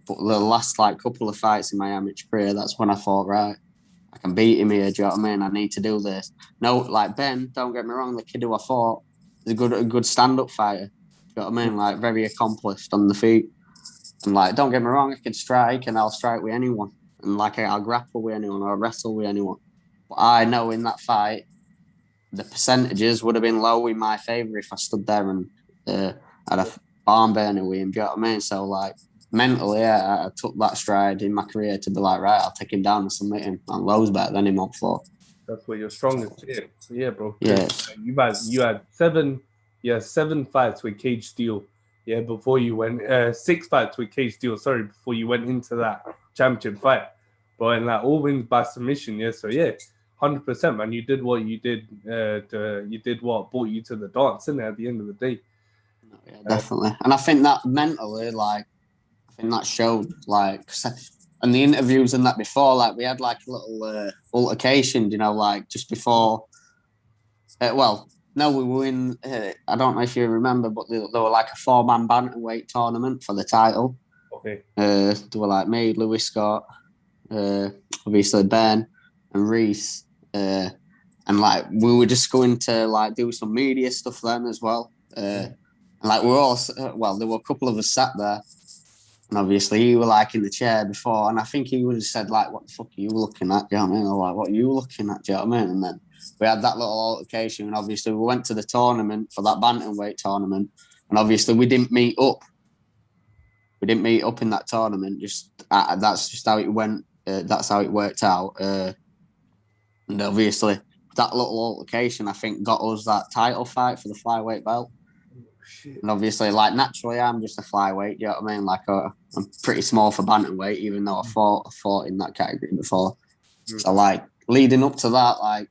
But the last couple of fights in my amateur career, that's when I thought, right, I can beat him here. Do you know what I mean? I need to do this. No, Ben, don't get me wrong, the kid who I fought is a good stand-up fighter. Do you know what I mean? Very accomplished on the feet. And don't get me wrong, I can strike and I'll strike with anyone. And I'll grapple with anyone or wrestle with anyone. But I know in that fight, the percentages would have been low in my favour if I stood there and had a barn burner with him. Do you know what I mean? So mentally, I took that stride in my career to be like, right, I'll take him down and submit him. And Lowe's better than him on floor. That's where you're strongest. Yeah, bro. Yeah. You had seven fights with Cage Steel. Yeah, before you went 6 fights with Cage Steel. Sorry, before you went into that championship fight. But and all wins by submission. Yeah, so yeah, 100%, man. You did what you did. You did what brought you to the dance, isn't it? At the end of the day. Yeah, definitely. And I think that mentally, I think that showed, and the interviews and that before, we had a little altercation, just before. No, we were in. I don't know if you remember, but there were a 4-man bantamweight tournament for the title. Okay. There were me, Lewis Scott, obviously Ben and Reese, and we were just going to do some media stuff then as well. And we're all there were a couple of us sat there, and obviously you were in the chair before, and I think he would have said what the fuck are you looking at? Do you know what I mean? Or what are you looking at? Do you know what I mean? And then we had that little altercation, and obviously we went to the tournament for that bantamweight tournament, and obviously we didn't meet up. We didn't meet up in that tournament. That's just how it went. That's how it worked out. And obviously that little altercation, I think, got us that title fight for the flyweight belt. Shit. And obviously, naturally, I'm just a flyweight. You know what I mean? I'm pretty small for bantamweight, even though I fought in that category before. So, leading up to that, I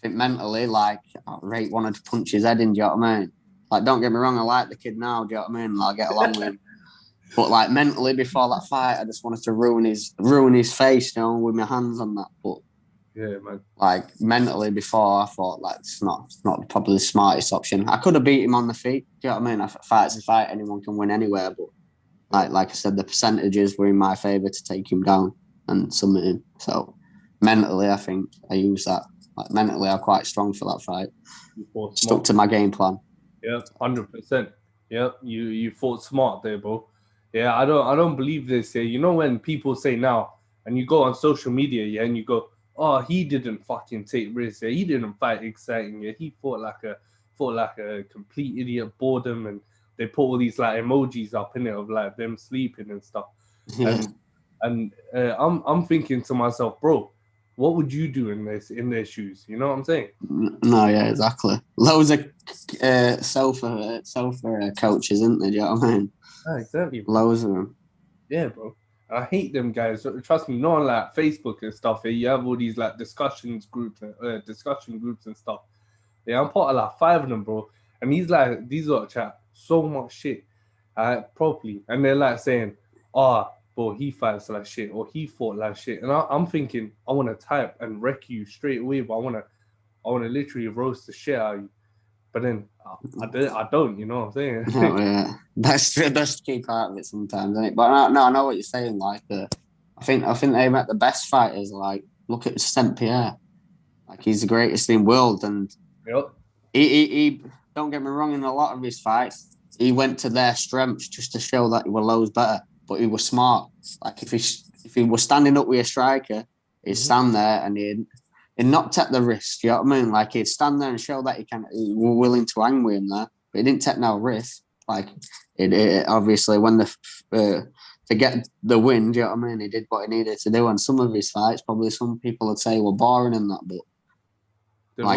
think mentally, I rate wanted to punch his head in. Do you know what I mean? Don't get me wrong, I like the kid now. Do you know what I mean? I'll get along with him. But mentally, before that fight, I just wanted to ruin his face, with my hands on that. But yeah, man. Mentally, before I thought it's not probably the smartest option. I could have beat him on the feet. Do you know what I mean? A fight's a fight. Anyone can win anywhere. But like I said, the percentages were in my favour to take him down and submit him. So mentally, I think I used that. Mentally, I'm quite strong for that fight. Stuck to my game plan. Yeah, 100%. Yeah, you fought smart there, bro. Yeah, I don't believe this. Yeah, you know when people say now, and you go on social media, yeah, and you go, oh, he didn't fucking take risks. Yeah, he didn't fight exciting. Yeah, he fought like a complete idiot, boredom, and they put all these emojis up in it of them sleeping and stuff. Yeah. And I'm thinking to myself, bro, what would you do in their shoes? You know what I'm saying? No, yeah, exactly. Loads of sofa coaches, isn't there? Do you know what I mean? Yeah, exactly. Bro. Loads of them. Yeah, bro. I hate them guys. Trust me, not on Facebook and stuff. You have all these discussion groups and stuff. Yeah, I'm part of 5 of them, bro. And these lot chat so much shit, properly, and they're saying, "Oh, bro, he fights like shit, or he fought like shit." And I'm thinking, I want to type and wreck you straight away, but I want to literally roast the shit out of you. But then I don't, you know what I'm saying? No, yeah. That's the key part of it sometimes, isn't it? But I know what you're saying. I think they met the best fighters. Look at Saint Pierre. He's the greatest in the world, and yep. He don't get me wrong. In a lot of his fights, he went to their strengths just to show that he was loads better. But he was smart. If he was standing up with a striker, he'd stand there and he'd not take the risk. You know what I mean? He'd stand there and show that he were willing to hang with him there, but he didn't take no risk. It obviously when the to get the win. Do you know what I mean? He did what he needed to do, and some of his fights, probably some people would say were boring and that, but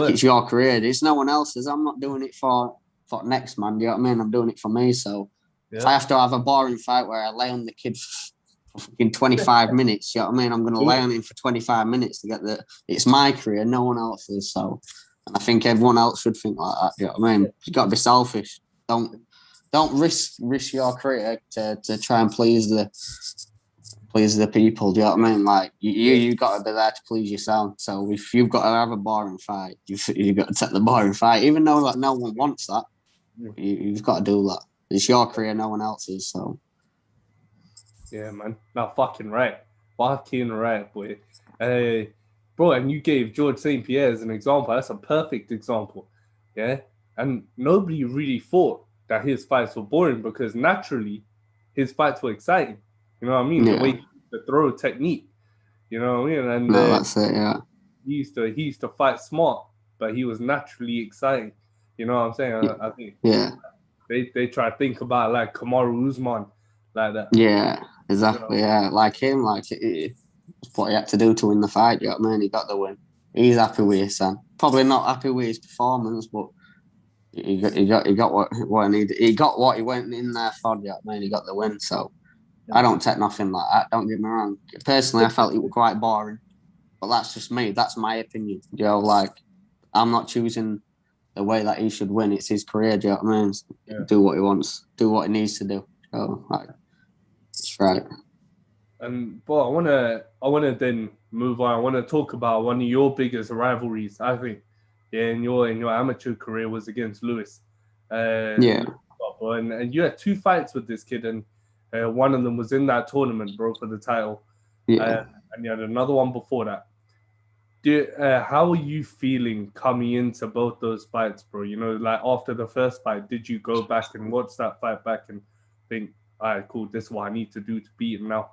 it's your career. It's no one else's. I'm not doing it for next man. Do you know what I mean? I'm doing it for me. So if I have to have a boring fight where I lay on the kid for fucking 25 minutes, you know what I mean? I'm going to lay on him for 25 minutes to get the. It's my career, no one else's. So, and I think everyone else should think like that. Do you know what I mean? You've got to be selfish. Don't risk your career to try and please the people. Do you know what I mean? Like you got to be there to please yourself. So if you've got to have a boring fight, you've got to take the boring fight, even though like no one wants that. You've got to do that. It's your career, no one else's. So yeah, man. No, fucking right, boy. Bro, and you gave George St. Pierre as an example. That's a perfect example. Yeah, and nobody really thought that his fights were boring because naturally his fights were exciting. You know what I mean? Yeah. The way the throw technique. You know what I mean? And that's it. Yeah. He used to fight smart, but he was naturally exciting. You know what I'm saying? I think. Yeah. They try to think about like Kamaru Usman, like that. Yeah, exactly. You know? Yeah, like him, like it's what he had to do to win the fight. You know what I mean? He got the win. He's happy with his son. Probably not happy with his performance, but he got what he needed. He got what he went in there for. You know what I mean? He got the win. So I don't take nothing like that. Don't get me wrong. Personally, I felt it was quite boring, but that's just me. That's my opinion. You know, like I'm not choosing the way that he should win. It's his career. Do you know what I mean? Do what he wants. Do what he needs to do. So, that's right. And but I wanna then move on. I want to talk about one of your biggest rivalries. I think, in your amateur career was against Lewis. Yeah. And you had 2 fights with this kid, and one of them was in that tournament, bro, for the title. Yeah. And you had another one before that. How are you feeling coming into both those fights, bro? You know, like after the first fight, did you go back and watch that fight back and think, all right, cool, this is what I need to do to beat him now?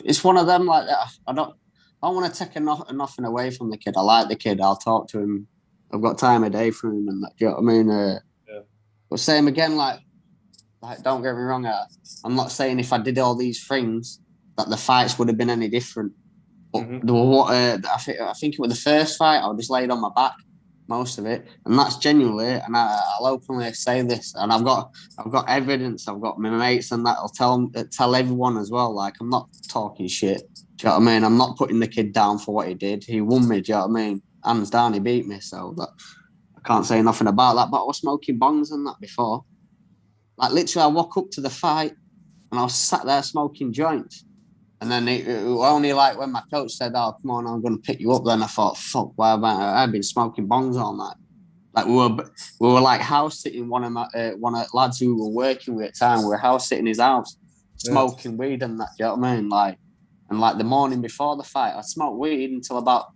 It's one of them like that. I don't want to take nothing away from the kid. I like the kid. I'll talk to him. I've got time of day for him and that. Do you know what I mean? But same again, like don't get me wrong. I'm not saying if I did all these things that the fights would have been any different. But I think it was the first fight. I just laid on my back most of it, and that's genuinely. And I'll openly say this, and I've got evidence. I've got my mates, and that I'll tell everyone as well. Like I'm not talking shit. Do you know what I mean? I'm not putting the kid down for what he did. He won me. Do you know what I mean? Hands down, he beat me. So I can't say nothing about that. But I was smoking bongs and that before. Like literally, I walk up to the fight, and I was sat there smoking joints. And then it only like when my coach said, "Oh, come on, I'm going to pick you up." Then I thought, "Fuck, why have I've been smoking bongs all night?" Like we were like house sitting one of lads who we were working with at the time. We were house sitting in his house, smoking weed and that. You know what I mean? Like, and like the morning before the fight, I smoked weed until about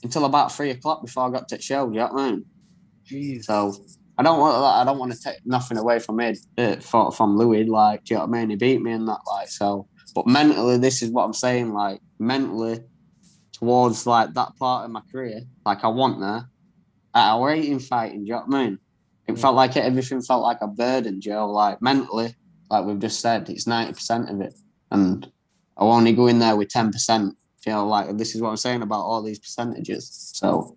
3:00 before I got to the show. You know what I mean? Jeez. So I don't want to take nothing away from it from Louis. Like, do you know what I mean? He beat me and that. Like, so. But mentally, this is what I'm saying. Like mentally, towards like that part of my career, like I want there. I waiting fighting. Do you know what I mean? It felt like everything felt like a burden, Joe. Like mentally, like we've just said, it's 90% of it, and I only go in there with 10%. You know, like this is what I'm saying about all these percentages. So,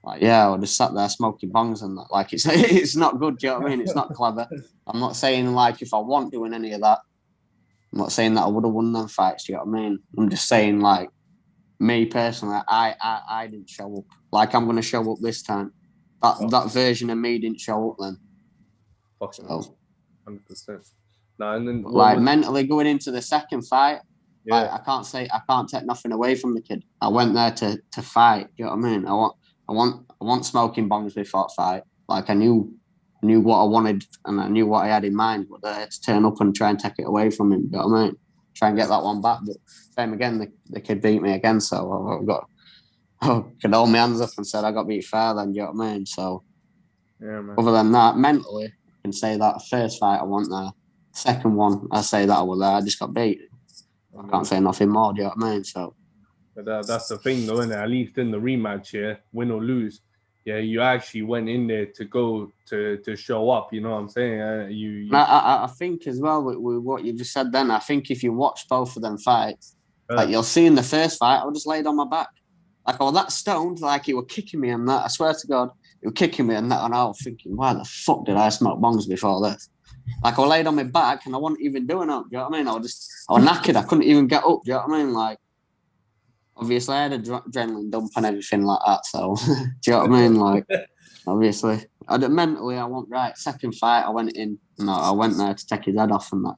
like, yeah, I just sat there smoking bongs and that. Like it's not good. Do you know what I mean? It's not clever. I'm not saying like if I want doing any of that. I'm not saying that I would have won them fights, you know what I mean? I'm just saying, like, me personally, I didn't show up. Like, I'm going to show up this time. That version of me didn't show up then. So, 100%. No, and then like, mentally going into the second fight, like, I can't take nothing away from the kid. I went there to fight, you know what I mean? I want smoking bongs before I fight. Like, I knew what I wanted and I knew what I had in mind, but I had to turn up and try and take it away from him. You know what I mean? Try and get that one back. But same again, the kid beat me again. So I could hold my hands up and said I got beat fair then. You know what I mean? So other than that, mentally, I can say that first fight I won there. Second one, I say that I was there. I just got beat. I can't say nothing more. Do you know what I mean? So. But that's the thing, though, isn't it? At least in the rematch here, win or lose, Yeah, you actually went in there to go to show up. You know what I'm saying? I think as well with what you just said then, I think if you watch both of them fights, like you'll see in the first fight, I just laid on my back. Like, I was that stoned, like he was kicking me and that. I swear to God, he was kicking me and that. And I was thinking, why the fuck did I smoke bongs before this? Like, I laid on my back and I wasn't even doing it. Do you know what I mean? I was knackered. I couldn't even get up. Do you know what I mean? Like, obviously, I had adrenaline dump and everything like that. So, do you know what I mean? Like, obviously, mentally, I went right. Second fight, I went in. I went there to take his head off and that.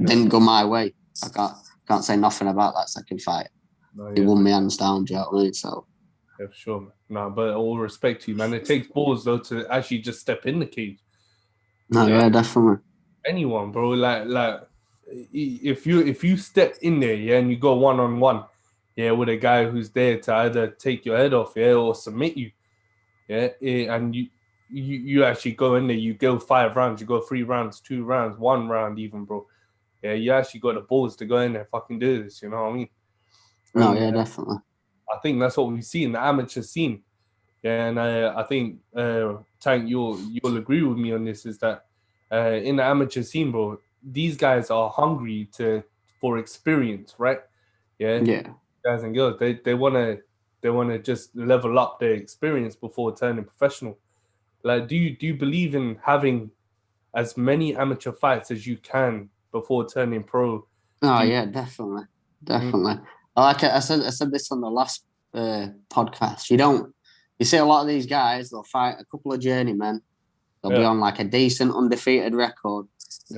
Didn't go my way. I can't say nothing about that second fight. He won me hands down. Do you know what I mean? So. Yeah, for sure, man. No, but all respect to you, man. It takes balls though to actually just step in the cage. No, yeah, definitely. Anyone, bro. Like, if you step in there, yeah, and you go 1-on-1, yeah, with a guy who's there to either take your head off, yeah, or submit you, yeah, and you actually go in there, you go 5 rounds, you go 3 rounds, 2 rounds, 1 round, even, bro. Yeah, you actually got the balls to go in there and fucking do this. You know what I mean? No, yeah, definitely. I think that's what we see in the amateur scene. Yeah, and I think Tank, you'll agree with me on this, is that in the amateur scene, bro, these guys are hungry for experience, right? Yeah, guys and girls, they wanna just level up their experience before turning professional. Like, do you believe in having as many amateur fights as you can before turning pro? Oh yeah, definitely. Like I said this on the last podcast. You see a lot of these guys, they'll fight a couple of journeymen, they'll be on like a decent undefeated record,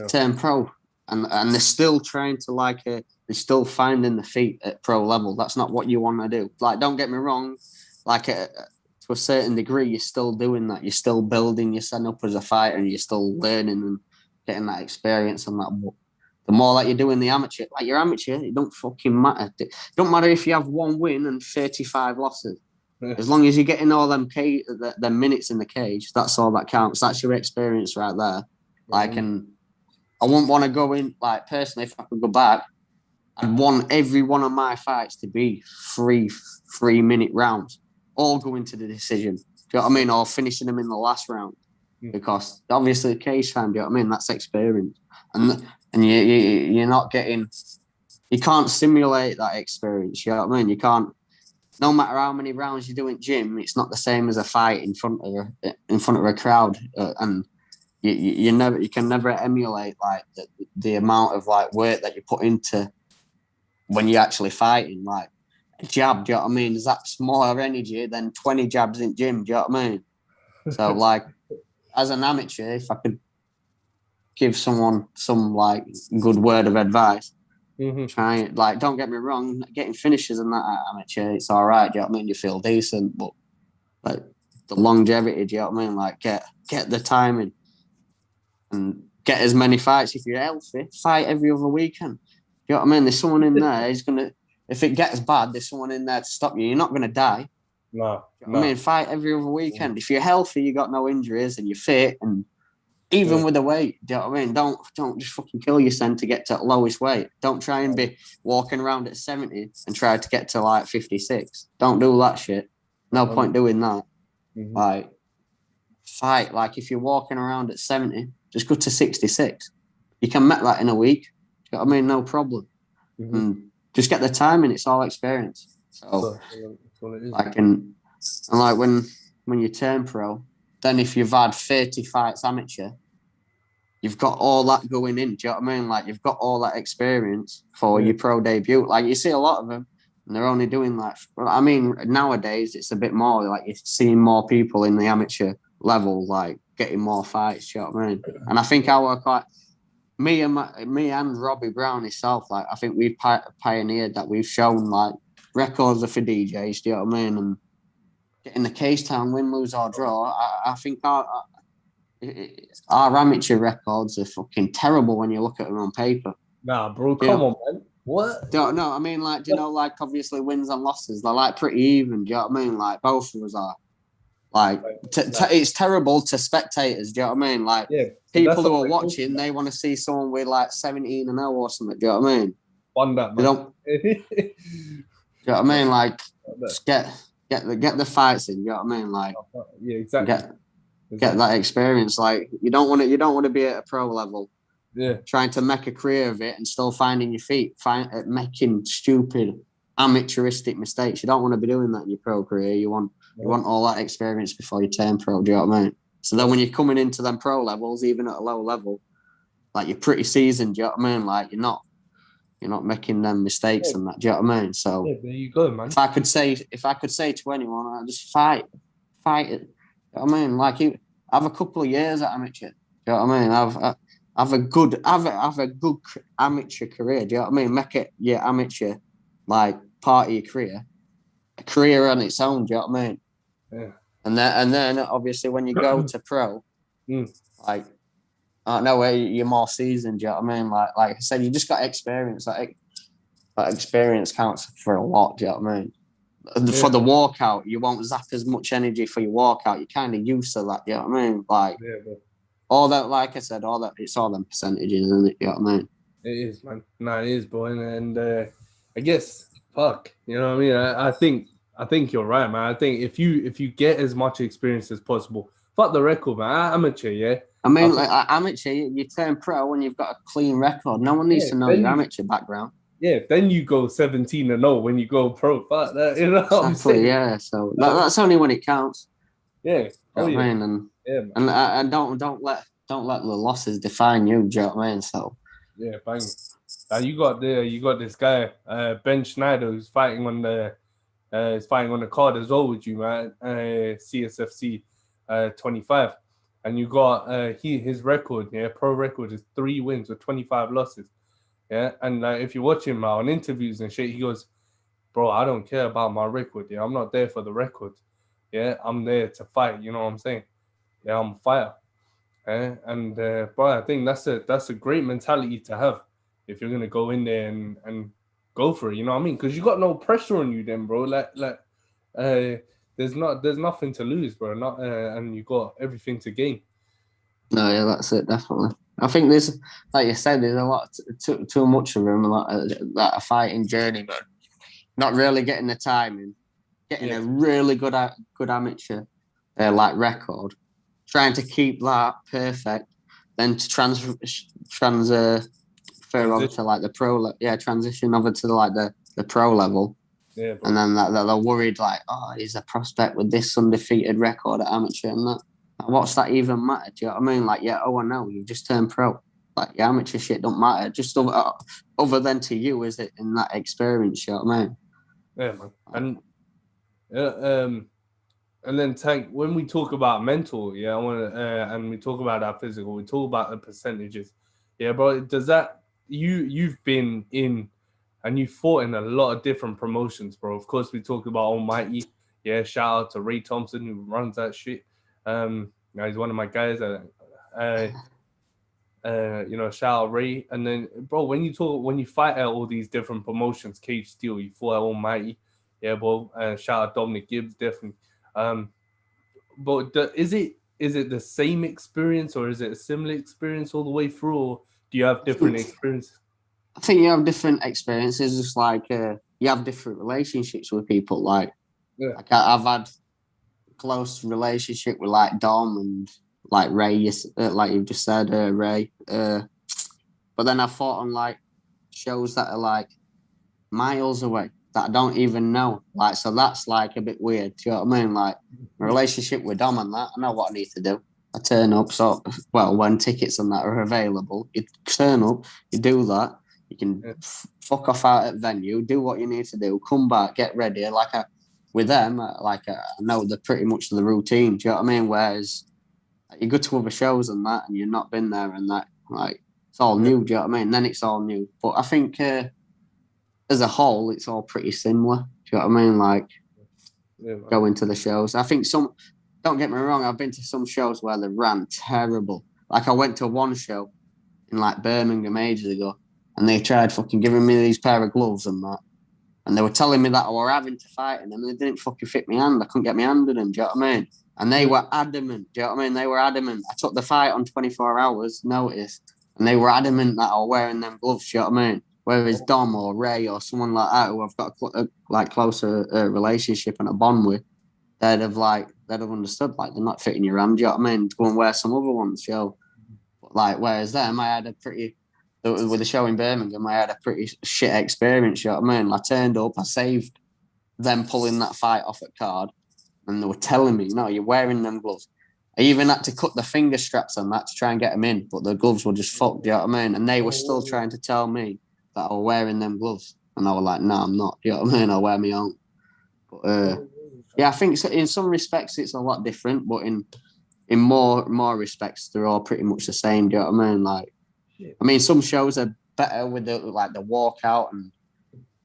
turn pro, and they're still trying to they're still finding the feet at pro level. That's not what you want to do. Like, don't get me wrong, like to a certain degree, you're still doing that. You're still building yourself up as a fighter, and you're still learning and getting that experience and that. The more that you do in the amateur, like your amateur, it don't fucking matter. It don't matter if you have 1 win and 35 losses. As long as you're getting all them minutes in the cage, that's all that counts. That's your experience right there. Like, and I wouldn't want to go in, like, personally, if I could go back, I'd want every one of my fights to be 3-minute rounds, all going to the decision. Do you know what I mean? Or finishing them in the last round. Because obviously the cage time, do you know what I mean? That's experience. And you're not getting, you can't simulate that experience. You know what I mean? You can't. No matter how many rounds you do in gym, it's not the same as a fight in front of a crowd, and you can never emulate like the amount of like work that you put into when you're actually fighting. Like a jab, do you know what I mean? Is that more energy than 20 jabs in gym? Do you know what I mean? So like, as an amateur, if I could give someone some like good word of advice, try it. Like, don't get me wrong, getting finishes and that amateur, it's all right. Do you know what I mean? You feel decent, but like the longevity, do you know what I mean? Like, get the timing and get as many fights. If you're healthy, fight every other weekend. Do you know what I mean? There's someone in there who's gonna. If it gets bad, there's someone in there to stop you. You're not gonna die. No. You know I mean, fight every other weekend. If you're healthy, you got no injuries, and you're fit, and even with the weight, do you know what I mean? Don't just fucking kill yourself to get to lowest weight. Don't try and be walking around at 70 and try to get to like 56. Don't do that shit. No point doing that. Like, fight. Like, if you're walking around at 70, just go to 66. You can make that in a week. Do you know what I mean? No problem. And just get the timing. It's all experience. So like, and like when you turn pro, then if you've had 30 fights amateur, you've got all that going in. Do you know what I mean? Like, you've got all that experience for your pro debut. Like, you see a lot of them, and they're only doing like, I mean, nowadays it's a bit more like you're seeing more people in the amateur level, like getting more fights. Do you know what I mean? And I think me and Robbie Brown himself, like, I think we've pioneered that. We've shown like records for DJs. Do you know what I mean? And getting the case town, win, lose or draw. I think our amateur records are fucking terrible when you look at them on paper. Nah, bro, come on, man. What? Don't know. I mean, like, do you know, like, obviously wins and losses, they're like pretty even. Do you know what I mean? Like, both of us are. Like, it's terrible to spectators. Do you know what I mean? Like, people who are watching, they want to see someone with like 17-0 or something. Do you know what I mean? Fun that, man. Do you know what I mean? Like, just get get the fights in. You know what I mean? Like, yeah, exactly. Get that experience. Like, you don't want to be at a pro level. Yeah. Trying to make a career of it and still finding your feet, making stupid, amateuristic mistakes. You don't want to be doing that in your pro career. You want all that experience before you turn pro. Do you know what I mean? So then when you're coming into them pro levels, even at a low level, like you're pretty seasoned. Do you know what I mean? Like you're not making them mistakes and that. Do you know what I mean? So there you go, man. If I could say to anyone, I'd just fight it. You know what I mean? Like you have a couple of years at amateur. Do you know what I mean? Have a good amateur career. Do you know what I mean? Make it your amateur like part of your career, a career on its own. Do you know what I mean? Yeah. And then obviously when you go to pro, like I know where you're more seasoned. Do you know what I mean? Like I said, you just got experience. Like that experience counts for a lot. Do you know what I mean? For the walkout, you won't zap as much energy for your walkout. You're kind of used to that. Do you know what I mean? Like all that, like I said, all that, it's all them percentages, isn't it? You know what I mean? It is, man. No, it is, bro. And I guess, fuck, you know what I mean? I think you're right, man. I think if you get as much experience as possible, fuck the record, man. Amateur, yeah. I mean, amateur, you turn pro when you've got a clean record. No one needs to know your amateur background. Yeah, then you go 17-0 when you go pro. Fuck that, you know what I'm saying? Yeah. So that's only when it counts. Yeah. I mean, and don't let the losses define you. Do you know what I mean? So yeah, bang. You got this guy, Ben Schneider, who's fighting on the card as well with you, man. CSFC 25, and you got his record, pro record is 3 wins with 25 losses. Yeah, and if you watch him on interviews and shit, he goes, bro, I don't care about my record. Yeah, I'm not there for the record. Yeah, I'm there to fight. You know what I'm saying? Yeah, I'm a fighter. Yeah? And bro, I think that's a great mentality to have if you're gonna go in there and go for it. You know what I mean? Because you got no pressure on you, then, bro. There's nothing to lose, bro. And you got everything to gain. No, yeah, that's it, definitely. I think there's, like you said, there's a lot too much of them, that a fighting journeyman, not really getting the timing, getting a really good amateur like record, trying to keep that perfect, then to transfer over to like the pro, transition over to like the pro level, and then they're worried like, oh, he's a prospect with this undefeated record at amateur and that. What's that even matter? Do you know what I mean? Like, yeah, I know, you just turned pro. Like, your amateur shit don't matter. Just other than to you, is it in that experience? You know what I mean? Yeah, man. And then Tank, when we talk about mental, I want to, and we talk about our physical, we talk about the percentages. Yeah, bro. Does that you've been in and you fought in a lot of different promotions, bro? Of course, we talked about Almighty. Yeah, shout out to Ray Thompson who runs that shit. He's one of my guys. Shout out Ray. And then, bro, when you fight at all these different promotions, Cage Steel, you fought at Almighty. Yeah, bro. Shout out Dominic Gibbs, definitely. But is it the same experience or is it a similar experience all the way through, or do you have different experiences? I think you have different experiences. Just like you have different relationships with people. Like I've had close relationship with like Dom and like Ray, like you've just said, Ray. But then I fought on like shows that are like miles away that I don't even know. Like, so that's like a bit weird. Do you know what I mean? Like my relationship with Dom and that, I know what I need to do. I turn up, when tickets and that are available, you turn up, you do that. You can fuck off out at venue, do what you need to do, come back, get ready. With them, I know they're pretty much the routine. Do you know what I mean? Whereas you go to other shows and that, and you've not been there and that, like it's all new. Do you know what I mean? Then it's all new. But I think as a whole, it's all pretty similar. Do you know what I mean? Like going to the shows. I think don't get me wrong, I've been to some shows where they ran terrible. Like I went to one show in like Birmingham ages ago, and they tried fucking giving me these pair of gloves and that. And they were telling me that I were having to fight in them, and they didn't fucking fit my hand. I couldn't get my hand in them. Do you know what I mean? And they were adamant. Do you know what I mean? They were adamant. I took the fight on 24 hours notice, and they were adamant that I was wearing them gloves. Do you know what I mean? Whereas Dom or Ray or someone like that who I've got a closer relationship and a bond with, they'd have understood, like, they're not fitting your hand, you know what I mean? Go and wear some other ones, yo. Like, whereas them, I had with the show in Birmingham, I had a pretty shit experience, you know what I mean? I turned up, I saved them pulling that fight off at card, and they were telling me, no, you're wearing them gloves. I even had to cut the finger straps on that to try and get them in, but the gloves were just fucked, you know what I mean? And they were still trying to tell me that I was wearing them gloves. And I was like, no, I'm not, you know what I mean? I'll wear my own. But yeah, I think in some respects it's a lot different, but in more respects, they're all pretty much the same, do you know what I mean? Like, I mean, some shows are better with the walkout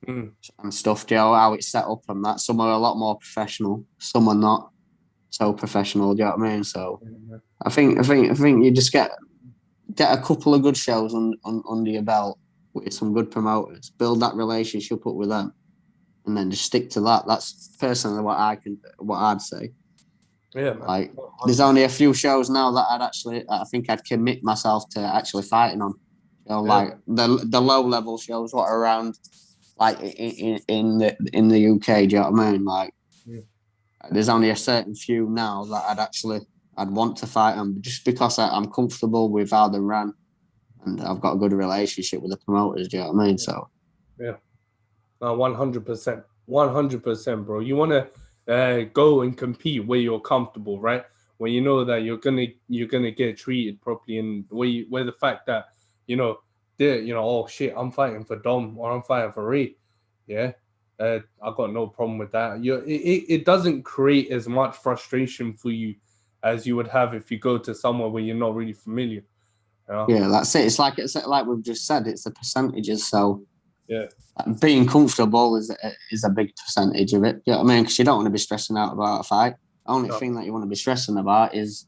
and stuff, you know, how it's set up and that. Some are a lot more professional, some are not so professional, do you know what I mean? So I think you just get a couple of good shows under your belt with some good promoters, build that relationship up with them, and then just stick to that. That's personally what I'd say. Yeah, man. Like, there's only a few shows now that I think I'd commit myself to actually fighting on. You know, like the low level shows, what are around, like in the UK. Do you know what I mean? Like, there's only a certain few now that I'd want to fight on, just because I'm comfortable with how they ran, and I've got a good relationship with the promoters. Do you know what I mean? So, yeah, 100%, 100%, bro. You want to go and compete where you're comfortable, right? When you know that you're gonna get treated properly, and where the fact that oh shit, I'm fighting for Dom or I'm fighting for Ray, yeah. I've got no problem with that. It doesn't create as much frustration for you as you would have if you go to somewhere where you're not really familiar. You know? Yeah, that's it. It's like we've just said, it's the percentages. So yeah, being comfortable is a big percentage of it. You know what I mean? Because you don't want to be stressing out about a fight. The only thing that you want to be stressing about is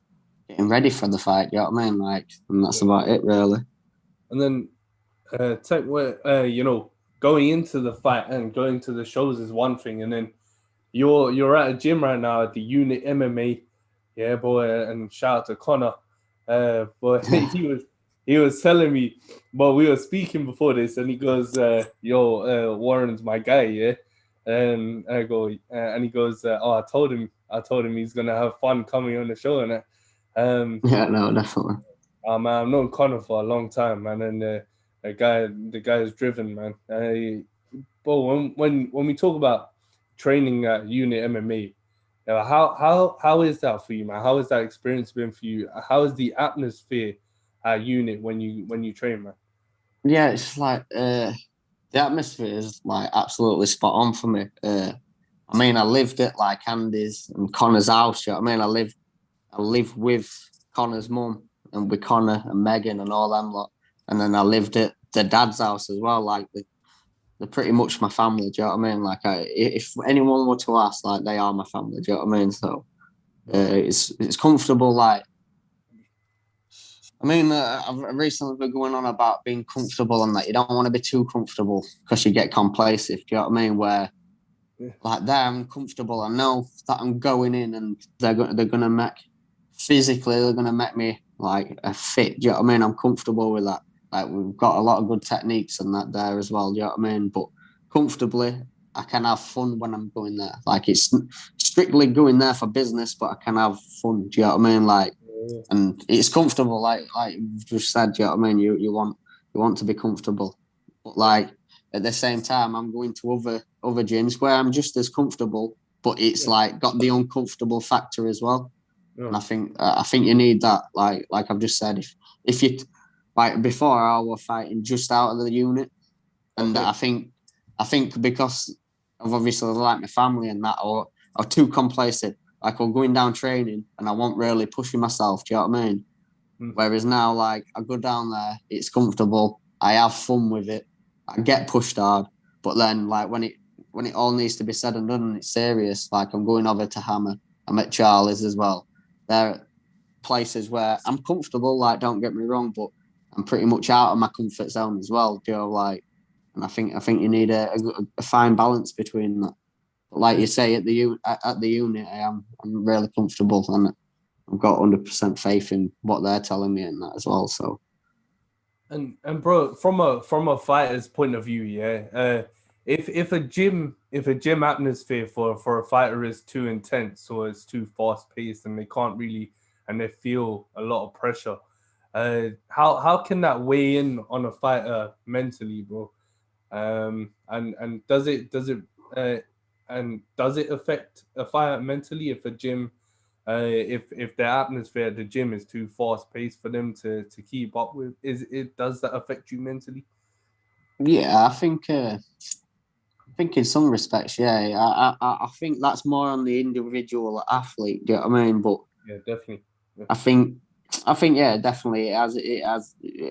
getting ready for the fight. You know what I mean? Like, and that's about it, really. And then, going into the fight and going to the shows is one thing, and then you're at a gym right now at the Unit MMA, yeah, boy. And shout out to Connor, but he was telling me, but we were speaking before this, and he goes, Warren's my guy, yeah. And I go, and he goes, I told him he's gonna have fun coming on the show, and yeah, no, definitely. Man, I've known Connor for a long time, man, and the guy is driven, man. But when we talk about training at Unit MMA, how is that for you, man? How has that experience been for you? How is the atmosphere at Unit when you train, man? Yeah, it's like the atmosphere is like absolutely spot on for me. I mean, I lived at like Andy's and Connor's house. You know what I mean? I live with Connor's mum and with Connor and Megan and all them lot. And then I lived at their dad's house as well. Like, they're pretty much my family. Do you know what I mean? Like, if anyone were to ask, like, they are my family. Do you know what I mean? So it's comfortable. Like, I mean, I've recently been going on about being comfortable and that you don't want to be too comfortable because you get complacent. Do you know what I mean? Where like there, I'm comfortable. I know that I'm going in and they're gonna make physically. They're gonna make me like a fit. Do you know what I mean? I'm comfortable with that. Like, we've got a lot of good techniques and that there as well. Do you know what I mean? But comfortably, I can have fun when I'm going there. Like, it's strictly going there for business, but I can have fun. Do you know what I mean? Like, and it's comfortable. Like you've just said. Do you know what I mean? You want to be comfortable, but like at the same time, I'm going to other gyms where I'm just as comfortable, but it's like got the uncomfortable factor as well. Yeah. And I think you need that. Like I've just said, if you like before, I was fighting just out of the unit, and I think because of obviously like my family and that, or too complacent. Like, I'm going down training and I won't really pushing myself. Do you know what I mean? Whereas now, like, I go down there, it's comfortable. I have fun with it. I get pushed hard, but then like when it all needs to be said and done and it's serious, like I'm going over to Hammer. I'm at Charlie's as well. They're places where I'm comfortable. Like, don't get me wrong, but I'm pretty much out of my comfort zone as well. You know, like, and I think you need a fine balance between that. But like you say, at the unit, I'm really comfortable and I've got 100% faith in what they're telling me and that as well. So, And bro, from a fighter's point of view, yeah, if a gym atmosphere for a fighter is too intense or it's too fast paced and they can't really and they feel a lot of pressure, how can that weigh in on a fighter mentally, bro? And uh, does it affect a fighter mentally if a gym if the atmosphere at the gym is too fast paced for them to keep up with, does that affect you mentally? Yeah, I think in some respects, yeah. I think that's more on the individual athlete. Do you know what I mean? But Yeah, definitely. Yeah, I think, yeah, definitely it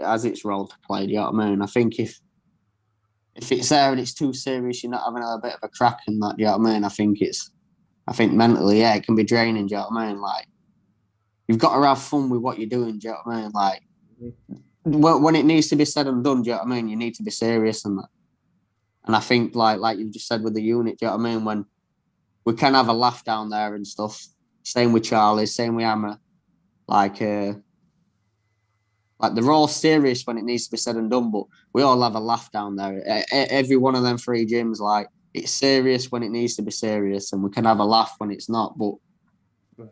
has its role to play. Do you know what I mean? I think if it's there and it's too serious, you're not having a bit of a crack in that. Do you know what I mean? I think mentally, yeah, it can be draining. Do you know what I mean? Like you've got to have fun with what you're doing. Do you know what I mean? Like when it needs to be said and done, do you know what I mean? You need to be serious and that. And I think like you've just said with the unit, do you know what I mean? When we can have a laugh down there and stuff. Same with Charlie, same with Hammer. Like like they're all serious when it needs to be said and done, but we all have a laugh down there. Every one of them three gyms, like it's serious when it needs to be serious, and we can have a laugh when it's not. But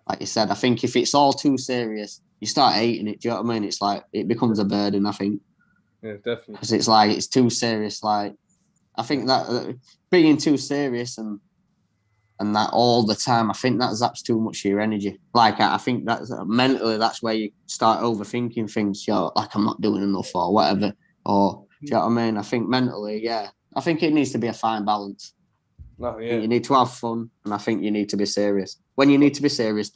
like you said, I think if it's all too serious, you start hating it. Do you know what I mean? It's like it becomes a burden. I think yeah, definitely. because it's like it's too serious. Like I think that being too serious and that all the time, I think that zaps too much of your energy. Like I think that's mentally, that's where you start overthinking things. You know, like I'm not doing enough or whatever. Or do you know what I mean? I think mentally, yeah, I think it needs to be a fine balance. No, I think yeah. you need to have fun, and I think you need to be serious. When you need to be serious,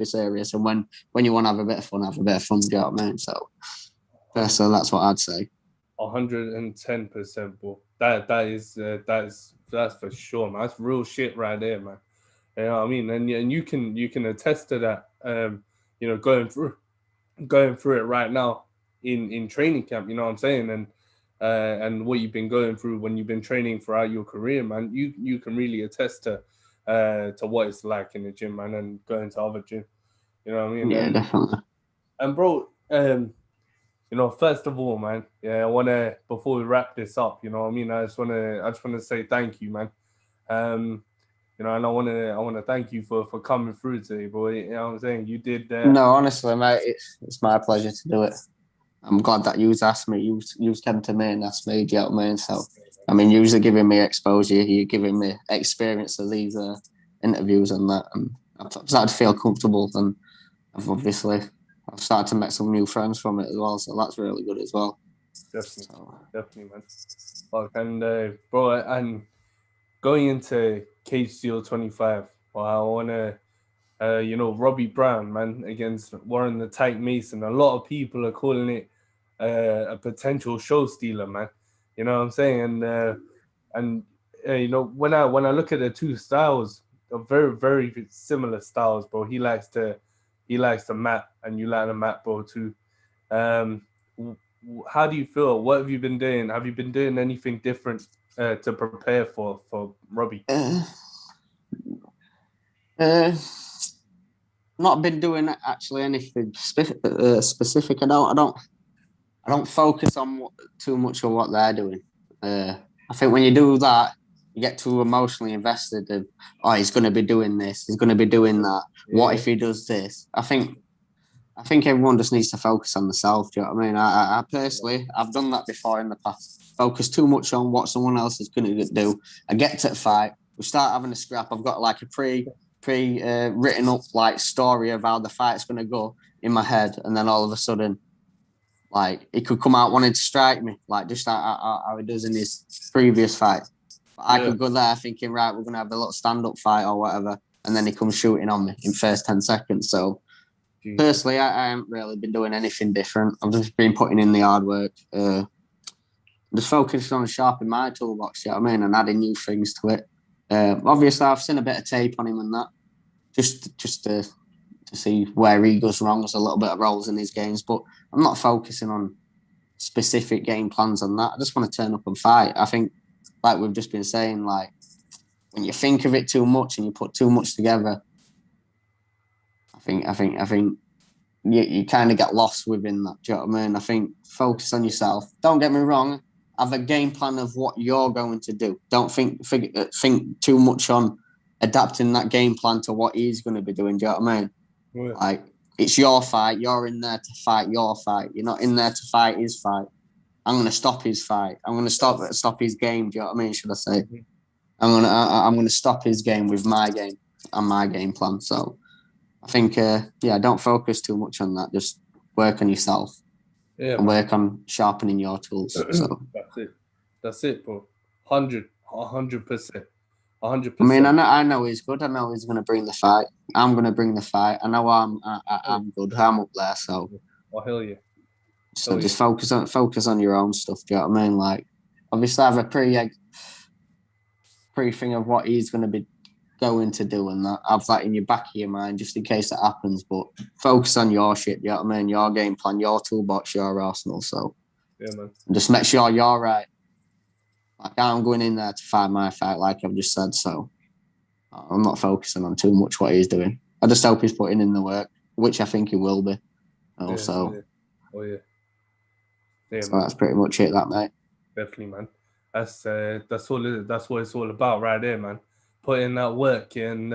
and when you want to have a bit of fun, have a bit of fun. Do you know what I mean? So that's what I'd say. 110%, bro. That's for sure, man. That's real shit right there, man. You know what I mean? And you can attest to that. You know, going through it right now in training camp. You know what I'm saying? And what you've been going through when you've been training throughout your career, man. You can really attest to what it's like in the gym, man, and going to other gym. You know what I mean? Yeah, definitely. And bro, you know, first of all, man, yeah, I wanna before we wrap this up, you know what I mean? I just wanna say thank you, man. Um, you know, and I wanna thank you for coming through today, boy. You know what I'm saying? You did No, honestly, mate, it's my pleasure to do it. I'm glad that you've asked me. You've come to me and asked me. Do you know what I mean? So, I mean, you're giving me exposure. You're giving me experience of these interviews and that, and I've started to feel comfortable. And I've started to make some new friends from it as well. So that's really good as well. definitely, So, definitely, man. Fuck, and bro, and going into Cage Steel 25, well, I wanna you know, Robbie Brown, man, against Warren the Tank Mason. A lot of people are calling it a potential show stealer, man. You know what I'm saying? And you know, when I look at the two styles, they're very similar styles, bro. He likes to map, and you like to map, bro, too. Um, how do you feel? What have you been doing? Have you been doing anything different to prepare for Robbie? uh, uh, not been doing actually anything specific. I don't focus on too much on what they're doing. I think when you do that, you get too emotionally invested. In, oh, he's going to be doing this. He's going to be doing that. Yeah, What if he does this? I think everyone just needs to focus on themselves. Do you know what I mean? I personally, I've done that before in the past. Focus too much on what someone else is going to do. I get to the fight. We start having a scrap. I've got like a pre written up like story of how the fight's going to go in my head, and then all of a sudden like he could come out wanting to strike me, like just how he does in his previous fight. But I yeah. could go there thinking, right, we're gonna have a little stand-up fight or whatever, and then he comes shooting on me in first 10 seconds. So Jesus. personally, I haven't really been doing anything different. I've just been putting in the hard work, just focusing on sharpening my toolbox. You know what I mean, and adding new things to it. Obviously, I've seen a bit of tape on him and that, just to see where he goes wrong. There's a little bit of roles in his games, but I'm not focusing on specific game plans on that. I just want to turn up and fight. I think, like we've just been saying, like when you think of it too much and you put too much together, I think you kind of get lost within that. Do you know what I mean? I think focus on yourself. Don't get me wrong. Have a game plan of what you're going to do. Don't think too much on adapting that game plan to what he's going to be doing. Do you know what I mean? Yeah. Like, it's your fight. You're in there to fight your fight. You're not in there to fight his fight. I'm going to stop his fight. I'm going to stop his game. Do you know what I mean? Should I say? Mhm. I'm going to stop his game with my game and my game plan. So I think, don't focus too much on that. Just work on yourself and work on sharpening your tools. So That's it, bro. 100%. 100%. I mean, I know he's good. I know he's going to bring the fight. I'm going to bring the fight. I know I'm good. I'm up there. So, oh hell yeah. So just focus on your own stuff. Do you know what I mean? Like, obviously, have a pre thing of what he's going to be going to do, and that have that in your back of your mind just in case it happens. But focus on your shit. Do you know what I mean? Your game plan, your toolbox, your arsenal. So yeah, man. Just make sure you're right. Like, I'm going in there to fight my fight, like I've just said. So I'm not focusing on too much what he's doing. I just hope he's putting in the work, which I think he will be. Also, yeah, so that's pretty much it, that mate. Definitely, man. That's what it's all about, right there, man. Put in that work and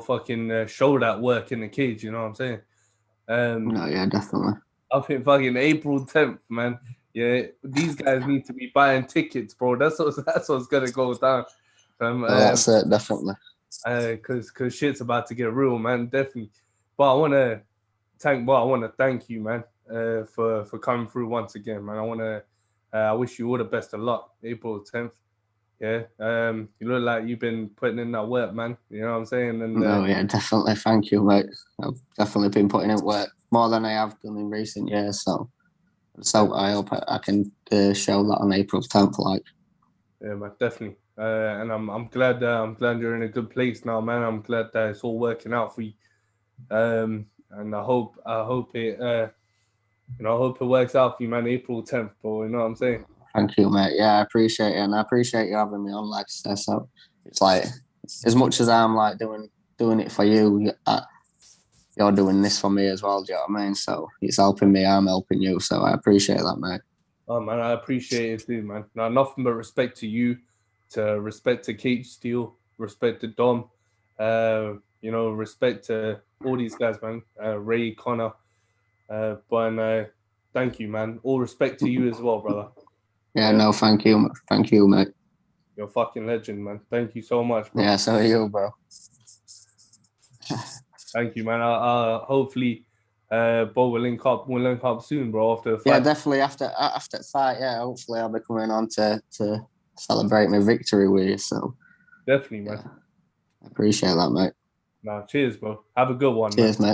fucking show that work in the cage. You know what I'm saying? No, yeah, definitely. I think fucking April 10th, man. Yeah, these guys need to be buying tickets, bro. That's what's gonna go down. That's it, definitely. Cause shit's about to get real, man. Definitely. But I wanna thank you, man, for coming through once again, man. I wish you all the best of luck, April 10th. Yeah. You look like you've been putting in that work, man. You know what I'm saying? And no, yeah, definitely. Thank you, mate. I've definitely been putting in work more than I have done in recent years. So I hope I can show that on April 10th. Like, yeah, man, definitely. And I'm glad you're in a good place now, man. I'm glad that it's all working out for you. And I hope it works out for you, man. April 10th, bro. You know what I'm saying? Thank you, mate. Yeah, I appreciate it, and I appreciate you having me on. Like I said, so it's like, as much as I'm like doing it for you, you're doing this for me as well. Do you know what I mean? So it's helping me. I'm helping you. So I appreciate that, mate. Oh man, I appreciate it too, man. Now, nothing but respect to you, respect to Kate Steele, respect to Dom, respect to all these guys, man. Ray, Connor, but thank you, man. All respect to you as well, brother. Yeah, no, thank you, mate. You're a fucking legend, man. Thank you so much, bro. Yeah, so are you, bro. Thank you, man. Hopefully, Bo will link up. We'll link up soon, bro. After the fight. Yeah, definitely after the fight. Yeah, hopefully I'll be coming on to celebrate my victory with you. So definitely, man. Yeah, I appreciate that, mate. Cheers, bro. Have a good one. Cheers, man. Mate.